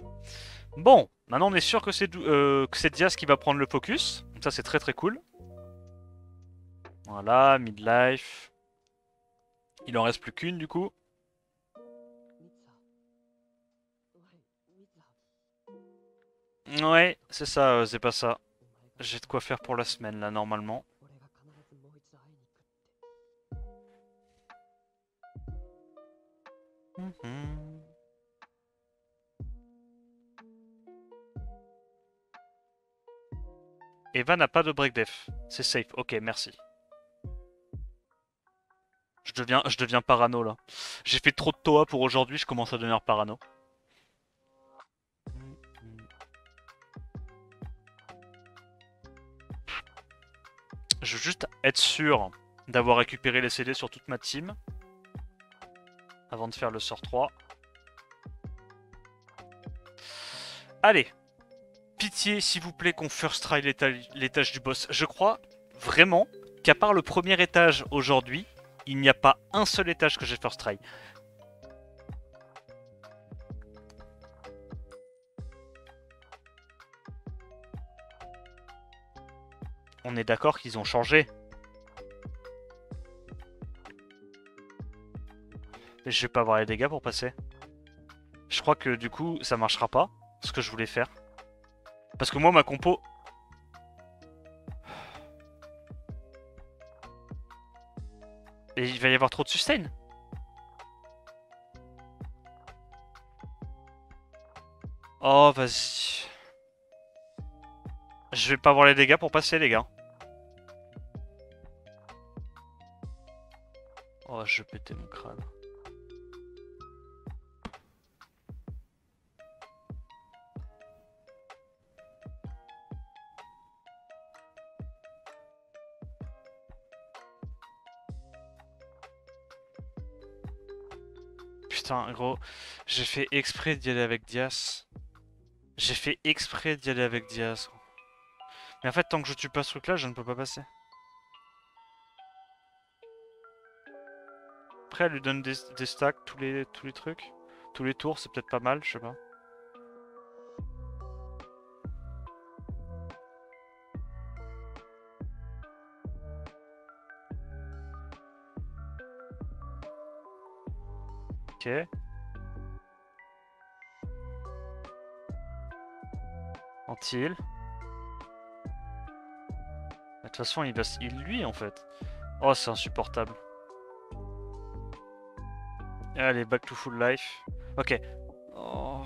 Bon, maintenant on est sûr que c'est Diaz qui va prendre le focus. Donc ça c'est très très cool. Voilà, midlife. Il en reste plus qu'une du coup. Ouais, c'est ça, c'est pas ça. J'ai de quoi faire pour la semaine là normalement. Eva n'a pas de break def. C'est safe. Ok, merci. Je deviens parano là. J'ai fait trop de Toa pour aujourd'hui, je commence à devenir parano. Je veux juste être sûr d'avoir récupéré les CD sur toute ma team. Avant de faire le sort 3. Allez. Pitié, s'il vous plaît, qu'on first try l'étage du boss. Je crois vraiment qu'à part le premier étage aujourd'hui, il n'y a pas un seul étage que j'ai first try. On est d'accord qu'ils ont changé. Mais je vais pas avoir les dégâts pour passer. Je crois que du coup, ça marchera pas, ce que je voulais faire. Parce que moi, ma compo... Et il va y avoir trop de sustain. Oh, vas-y. Je vais pas avoir les dégâts pour passer, les gars. Oh, je vais péter mon crâne. Putain, gros, j'ai fait exprès d'y aller avec Diaz. J'ai fait exprès d'y aller avec Diaz. Mais en fait, tant que je tue pas ce truc-là, je ne peux pas passer. Après, elle lui donne des stacks, tous les trucs. Tous les tours, c'est peut-être pas mal, je sais pas. Ok. Anti-heal. De toute façon, il va heal lui, en fait. Oh, c'est insupportable. Allez, back to full life. Ok. Oh.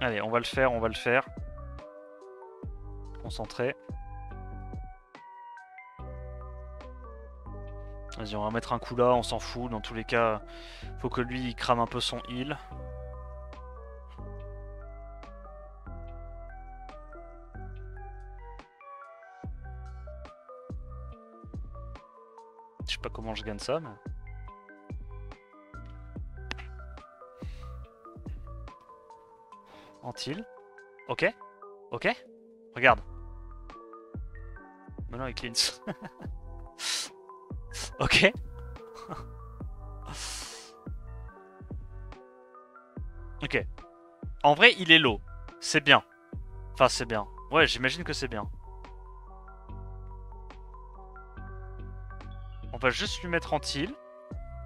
Allez, on va le faire, on va le faire. Concentré. Vas-y, on va mettre un coup là, on s'en fout. Dans tous les cas, faut que lui, il crame un peu son heal. Je sais pas comment je gagne ça, mais... Antil. Ok. Ok. Regarde. Maintenant il cleans. Ok. Ok. En vrai, il est low. C'est bien. Enfin, c'est bien. Ouais, j'imagine que c'est bien. On va juste lui mettre anti-heal.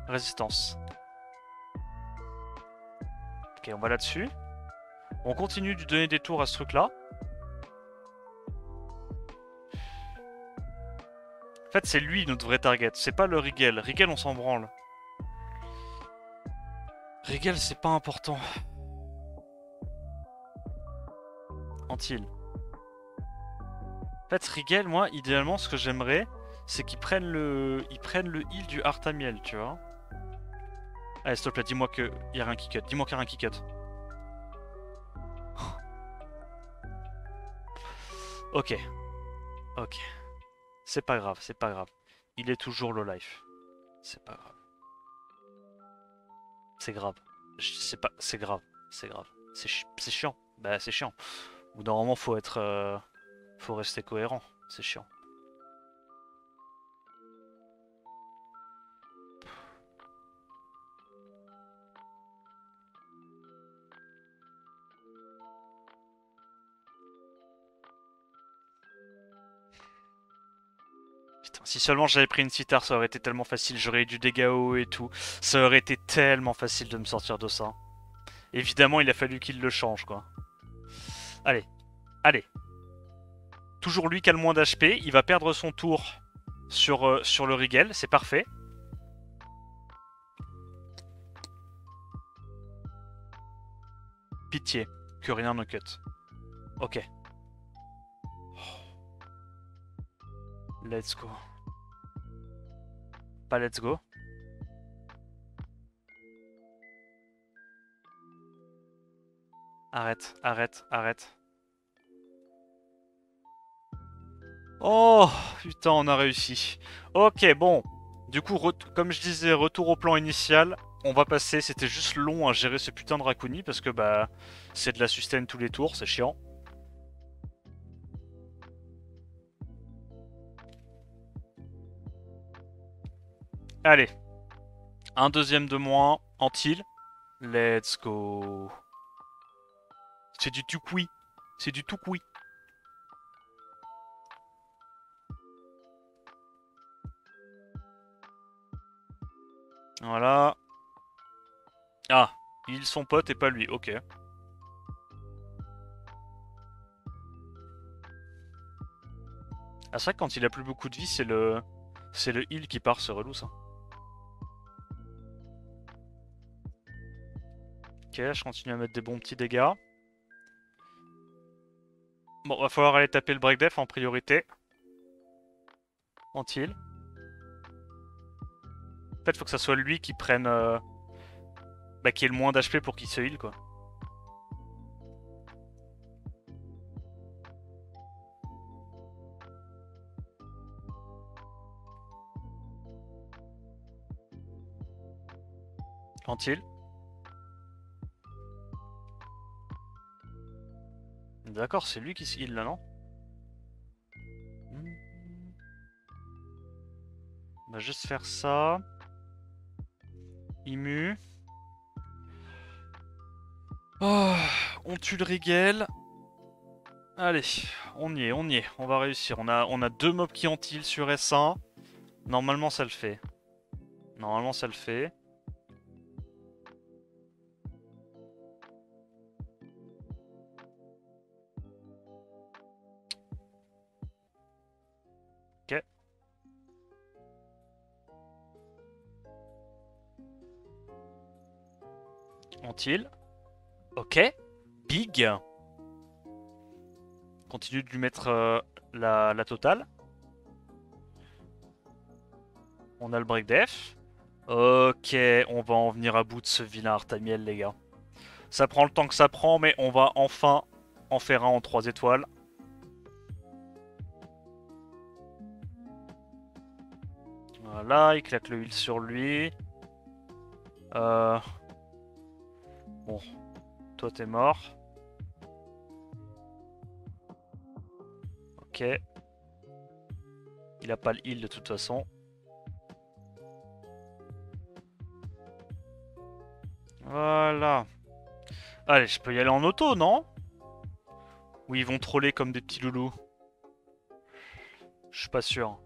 Résistance. Ok, on va là-dessus. On continue de lui donner des tours à ce truc-là. En fait, c'est lui notre vrai target. C'est pas le Rigel. Rigel, on s'en branle. Rigel, c'est pas important. Antil. fait, Rigel, moi, idéalement, ce que j'aimerais, c'est qu'ils prennent le heal du Artamiel, tu vois. Allez, s'il te plaît, dis-moi qu'il y a rien qui cut. Dis-moi qu'il y a rien qui cut. Ok, ok. C'est pas grave, c'est pas grave. Il est toujours low life. C'est pas grave. C'est grave. C'est pas... C'est grave. C'est grave. C'est chiant. Bah, c'est chiant. Au bout d'un moment, faut être... Faut rester cohérent. C'est chiant. Putain, si seulement j'avais pris une sitar, ça aurait été tellement facile. J'aurais eu du dégât haut et tout. Ça aurait été tellement facile de me sortir de ça. Évidemment, il a fallu qu'il le change, quoi. Allez. Allez. Toujours lui qui a le moins d'HP. Il va perdre son tour sur le Rigel. C'est parfait. Pitié. Que rien ne cut. Ok. Let's go. Pas let's go. Arrête, arrête, arrête. Oh, putain, on a réussi. Ok, bon. Du coup, comme je disais, retour au plan initial. On va passer, c'était juste long à gérer ce putain de Raccoon parce que bah c'est de la sustain tous les tours, c'est chiant. Allez. Un deuxième de moins. Antil. Let's go. C'est du tout cuit. C'est du tout cuit. Voilà. Ah, il son pote et pas lui, ok. Ah, c'est vrai que quand il a plus beaucoup de vie, c'est le heal qui part, c'est relou ça. Ok, je continue à mettre des bons petits dégâts. Bon, va falloir aller taper le break def en priorité. Anti-heal. En fait, faut que ça soit lui qui prenne... Bah, qui ait le moins d'HP pour qu'il se heal, quoi. Anti-heal. D'accord, c'est lui qui se heal, là, non? On va juste faire ça. Imu. Oh, on tue le Rigel. Allez, on y est, on y est. On va réussir. On a deux mobs qui anti-heal sur S1. Normalement, ça le fait. Normalement, ça le fait. Ok. Anti-heal. Ok. Big. Continue de lui mettre la totale. On a le break def. Ok, on va en venir à bout de ce vilain Artamiel, les gars. Ça prend le temps que ça prend, mais on va enfin en faire un en 3 étoiles. Voilà, il claque le heal sur lui. Bon, toi t'es mort. Ok. Il a pas le heal de toute façon. Voilà. Allez, je peux y aller en auto, non? Ou ils vont troller comme des petits loulous? Je suis pas sûr.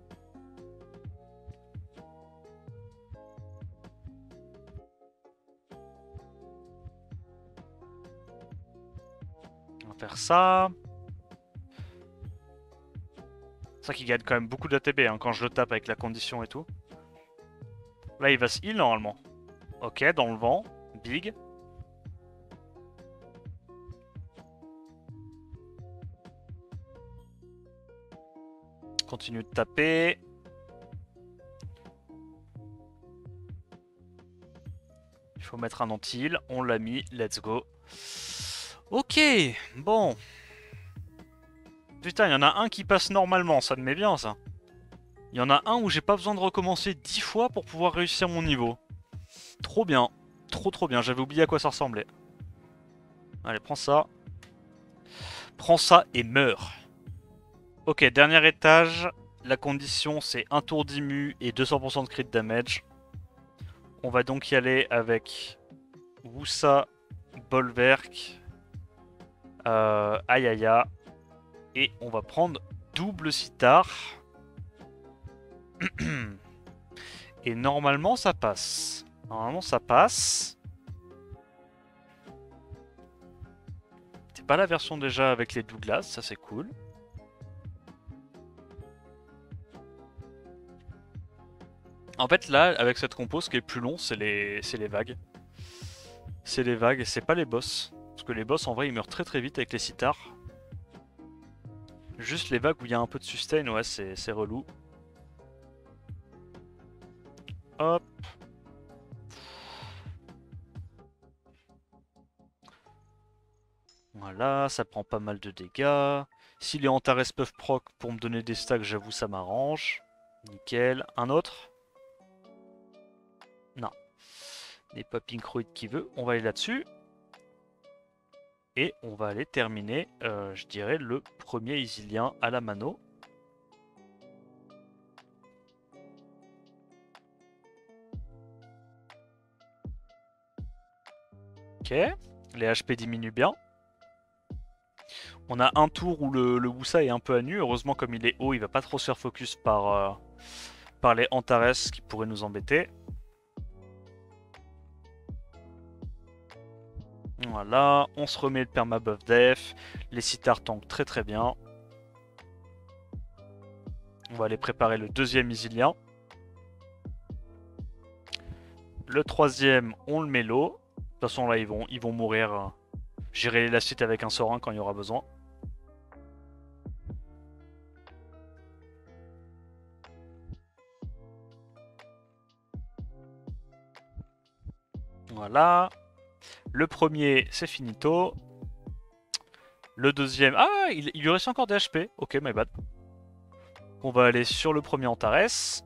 On va faire ça. C'est ça qui gagne quand même beaucoup d'ATB hein, quand je le tape avec la condition et tout. Là, il va se heal normalement. Ok, dans le vent. Big. Continue de taper. Il faut mettre un anti-heal. On l'a mis. Let's go. Ok. Bon. Putain, il y en a un qui passe normalement. Ça me met bien, ça. Il y en a un où j'ai pas besoin de recommencer 10 fois pour pouvoir réussir mon niveau. Trop bien. Trop bien. J'avais oublié à quoi ça ressemblait. Allez, prends ça. Prends ça et meurs. Ok, dernier étage. La condition, c'est un tour d'immu et 200% de crit damage. On va donc y aller avec Wusa, Bolverk, Ayaya. Et on va prendre double sitar. Et normalement, ça passe. Normalement, ça passe. C'est pas la version déjà avec les Douglas, ça c'est cool. En fait, là, avec cette compo, ce qui est plus long, c'est les vagues. C'est les vagues et c'est pas les boss. Parce que les boss, en vrai, ils meurent très vite avec les sitars. Juste les vagues où il y a un peu de sustain, ouais, c'est relou. Hop. Voilà, ça prend pas mal de dégâts. Si les Antares peuvent proc pour me donner des stacks, j'avoue, ça m'arrange. Nickel. Un autre? Non. N'est pas Pinkroid qui veut. On va aller là-dessus. Et on va aller terminer, je dirais, le premier Isilien à la mano. Ok. Les HP diminuent bien. On a un tour où le Wusa est un peu à nu. Heureusement, comme il est haut, il va pas trop se faire focus par les Antares qui pourraient nous embêter. Voilà, on se remet le permabuff def. Les sitars tankent très bien. On va aller préparer le deuxième Isilien. Le troisième, on le met l'eau. De toute façon, là, ils vont mourir. J'irai la suite avec un Sorin quand il y aura besoin. Voilà. Le premier, c'est finito. Le deuxième... Ah, il lui reste encore des HP. Ok, my bad. On va aller sur le premier Antares.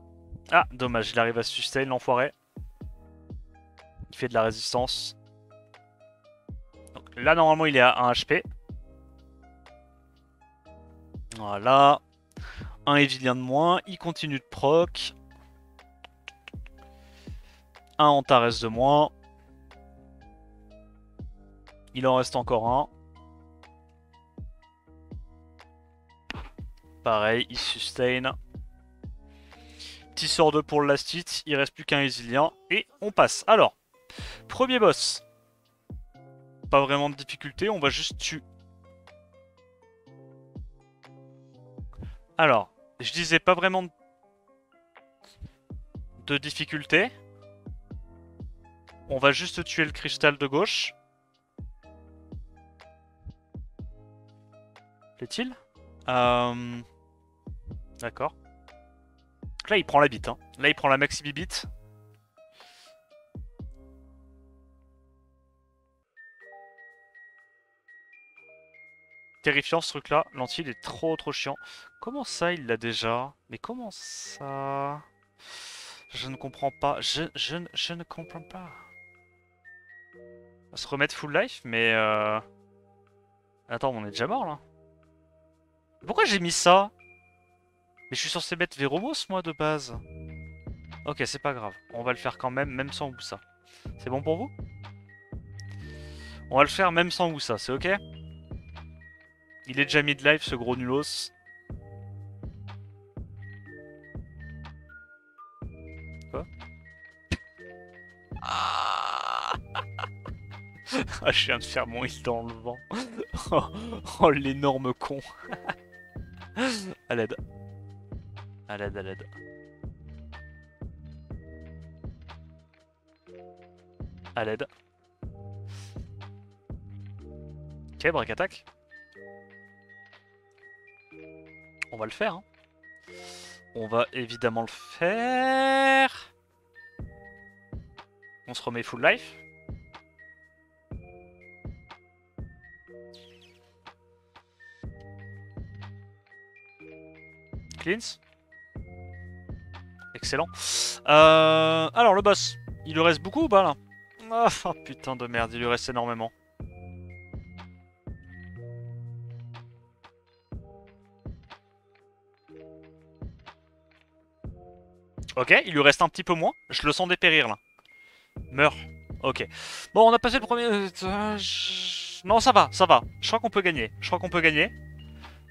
Ah, dommage, il arrive à se sustain, l'enfoiré. Il fait de la résistance. Donc là, normalement, il est à 1 HP. Voilà. Un Evilien de moins. Il continue de proc. Un Antares de moins. Il en reste encore un. Pareil, il sustain. Petit sort 2 pour le last hit. Il reste plus qu'un Isilien. Et on passe. Alors, premier boss. Pas vraiment de difficulté. On va juste tuer. Alors, je disais pas vraiment de difficulté. On va juste tuer le cristal de gauche. Plaît-il D'accord. Là, il prend la bite. Hein. Là, il prend la maxi bibite. Terrifiant ce truc-là. L'anti, il est trop chiant. Comment ça, il l'a déjà? Mais comment ça? Je ne comprends pas. Je ne comprends pas. On va se remettre full life, mais... Attends, on est déjà mort, là. Pourquoi j'ai mis ça? Mais je suis censé mettre Véromos, moi, de base. Ok, c'est pas grave. On va le faire quand même, même sans Wusa. C'est bon pour vous? On va le faire même sans Wusa, c'est ok? Il est déjà mid-life, ce gros nulos. Quoi? Ah, je viens de faire mon heal dans le vent. Oh, l'énorme con. À l'aide. À l'aide, à l'aide. À l'aide. Ok, break attack. On va le faire. Hein. On va évidemment le faire. On se remet full life. Cleans. Excellent. Alors le boss, il lui reste beaucoup ou pas là? Oh putain de merde, il lui reste énormément. Ok, il lui reste un petit peu moins. Je le sens dépérir là. Meurs. Ok. Bon, on a passé le premier... Non, ça va, ça va. Je crois qu'on peut gagner. Je crois qu'on peut gagner.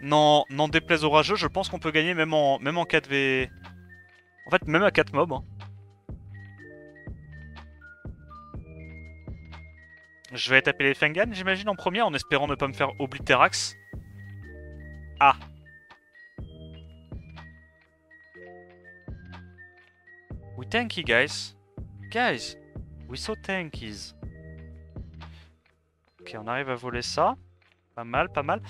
Non, n'en déplaise au rageux, je pense qu'on peut gagner même en 4v... En fait, même à 4 mobs. Hein. Je vais taper les Fengan, j'imagine, en premier, en espérant ne pas me faire Obliterax. Ah. We tanky, guys. Guys, we so tankies. Ok, on arrive à voler ça. Pas mal, pas mal.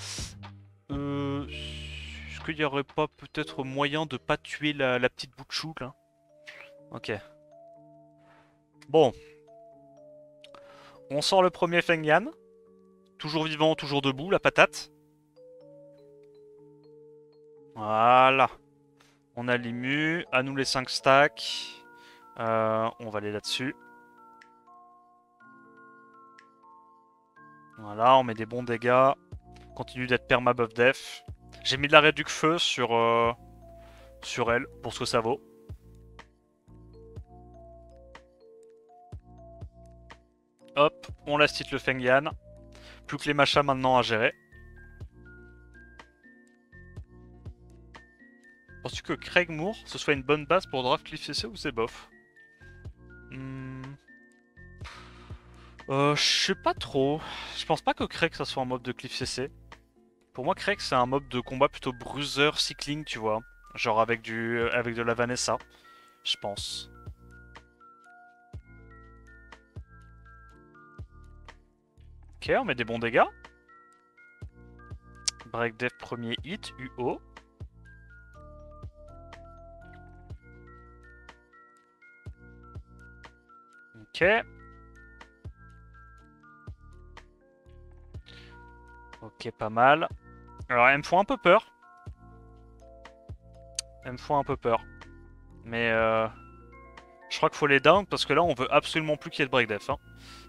Est-ce qu'il n'y aurait pas peut-être moyen de pas tuer la petite bout de chou, là? Ok. Bon. On sort le premier Fengan. Toujours vivant, toujours debout, la patate. Voilà. On a l'immu. À nous les 5 stacks. On va aller là-dessus. Voilà, on met des bons dégâts. Continue d'être perma buff def. J'ai mis de la réduc feu sur elle, pour ce que ça vaut. Hop, on laisse titre le Fengan. Plus que les machins maintenant à gérer. Penses-tu que Craig Moore, ce soit une bonne base pour draft Cliff CC ou c'est bof? Je sais pas trop. Je pense pas que Craig ça soit un mob de Cliff CC. Pour moi, Craig c'est un mob de combat plutôt bruiser, cycling, tu vois. Genre avec de la Vanessa, je pense. Ok, on met des bons dégâts. Break Death premier hit, UO. Ok. Ok, pas mal. Alors, elles me font un peu peur. Elles me font un peu peur. Mais je crois qu'il faut les down parce que là, on veut absolument plus qu'il y ait de break def. Hein.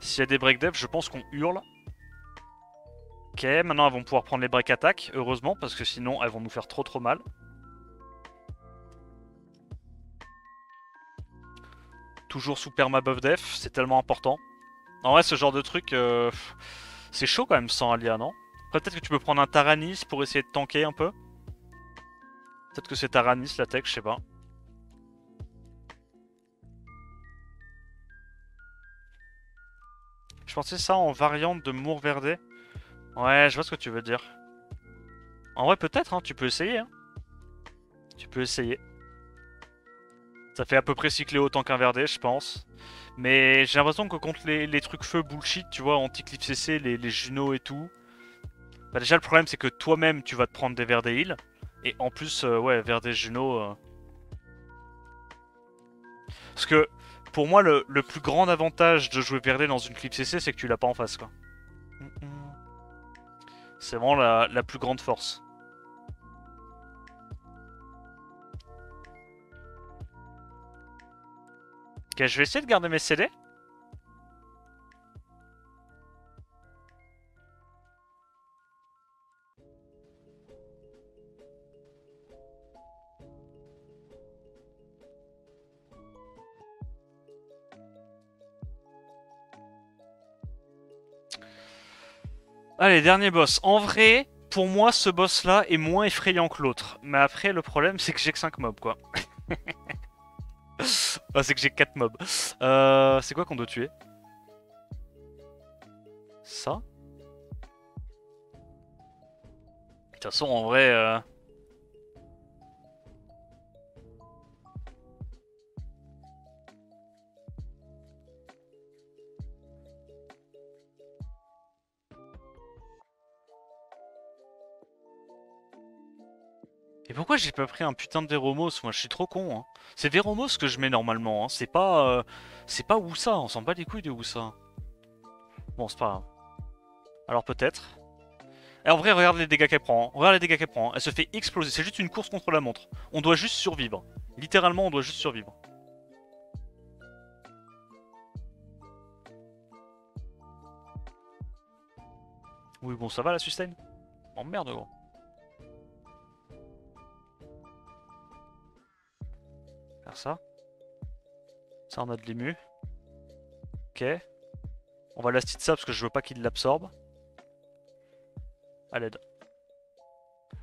S'il y a des break def, je pense qu'on hurle. Ok, maintenant elles vont pouvoir prendre les break attack, heureusement, parce que sinon elles vont nous faire trop mal. Toujours sous perma buff def, c'est tellement important. En vrai, ce genre de truc, c'est chaud quand même sans Alia, non? Après, peut-être que tu peux prendre un Taranis pour essayer de tanker un peu. Peut-être que c'est Taranis la tech, je sais pas. Je pensais ça en variante de Mourverde. Ouais, je vois ce que tu veux dire. En vrai, peut-être, hein, tu peux essayer. Hein. Tu peux essayer. Ça fait à peu près cycler autant qu'un Verdé, je pense. Mais j'ai l'impression que contre les trucs feu bullshit, tu vois, anti-clip CC, les Juno et tout. Bah déjà, le problème, c'est que toi-même, tu vas te prendre des Verdé heal. Et en plus, ouais, Verdé Juno. Parce que pour moi, le plus grand avantage de jouer Verdé dans une clip CC, c'est que tu l'as pas en face, quoi. C'est vraiment la plus grande force. Ok, je vais essayer de garder mes CD. Allez, dernier boss. En vrai, pour moi, ce boss-là est moins effrayant que l'autre. Mais après, le problème, c'est que j'ai que 5 mobs, quoi. C'est que j'ai 4 mobs. C'est quoi qu'on doit tuer? Ça? De toute façon, en vrai... Et pourquoi j'ai pas pris un putain de Véromos? Moi, je suis trop con. Hein. C'est Véromos que je mets normalement. Hein. C'est pas Woosa. On s'en bat les couilles de Woosa. Bon, c'est pas grave. Alors peut-être. Et en vrai, regarde les dégâts qu'elle prend. Hein. Regarde les dégâts qu'elle prend. Hein. Elle se fait exploser. C'est juste une course contre la montre. On doit juste survivre. Littéralement, on doit juste survivre. Oui, bon, ça va la sustain? Oh merde, gros. Faire ça. Ça, on a de l'ému. Ok. On va last hit ça parce que je veux pas qu'il l'absorbe. À l'aide.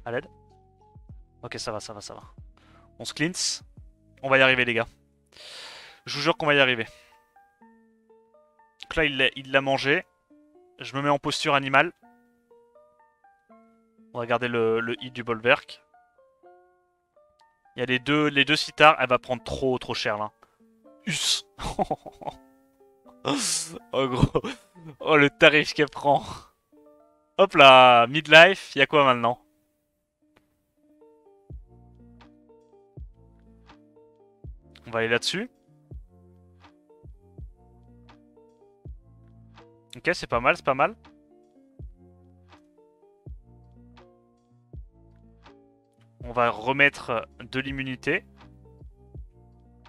À l'aide. Ok, ça va, ça va, ça va. On se cleanse. On va y arriver, les gars. Je vous jure qu'on va y arriver. Donc là, il l'a mangé. Je me mets en posture animale. On va regarder le hit du Bolverk. Il y a les deux sitars. Elle va prendre trop cher, là. Us. Oh, gros. Oh, le tarif qu'elle prend. Hop là, midlife. Il y a quoi maintenant? On va aller là-dessus. Ok, c'est pas mal, c'est pas mal. On va remettre de l'immunité.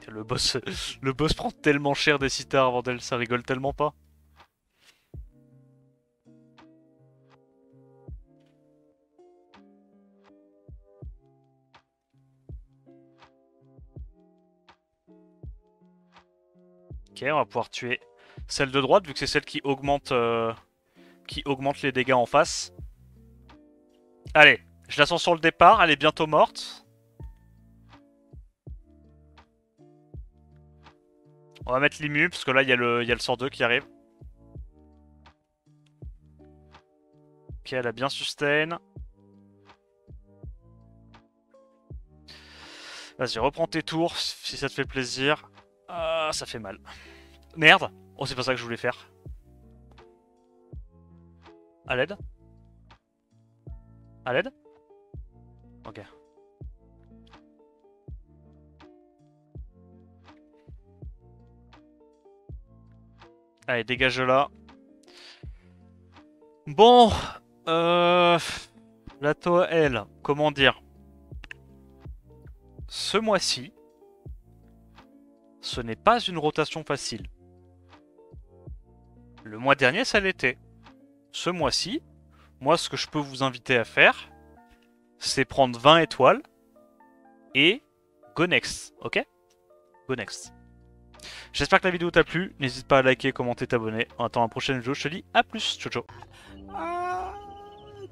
Le boss, le boss prend tellement cher des sitars, bordel, ça rigole tellement pas. Ok, on va pouvoir tuer celle de droite, vu que c'est celle qui augmente les dégâts en face. Allez, je la sens sur le départ, elle est bientôt morte. On va mettre l'immu, parce que là, il y a le sort 2 qui arrive. Ok, elle a bien sustain. Vas-y, reprends tes tours, si ça te fait plaisir. Ah, ça fait mal. Merde. Oh, c'est pas ça que je voulais faire. À l'aide. À l'aide. Ok. Allez, dégage là. Bon. La Toa L, comment dire? Ce mois-ci, ce n'est pas une rotation facile. Le mois dernier, ça l'était. Ce mois-ci, moi, ce que je peux vous inviter à faire, c'est prendre 20 étoiles et go next, ok? Go next. J'espère que la vidéo t'a plu. N'hésite pas à liker, commenter, t'abonner. On attend la prochaine vidéo. Je te dis à plus. Ciao, ciao.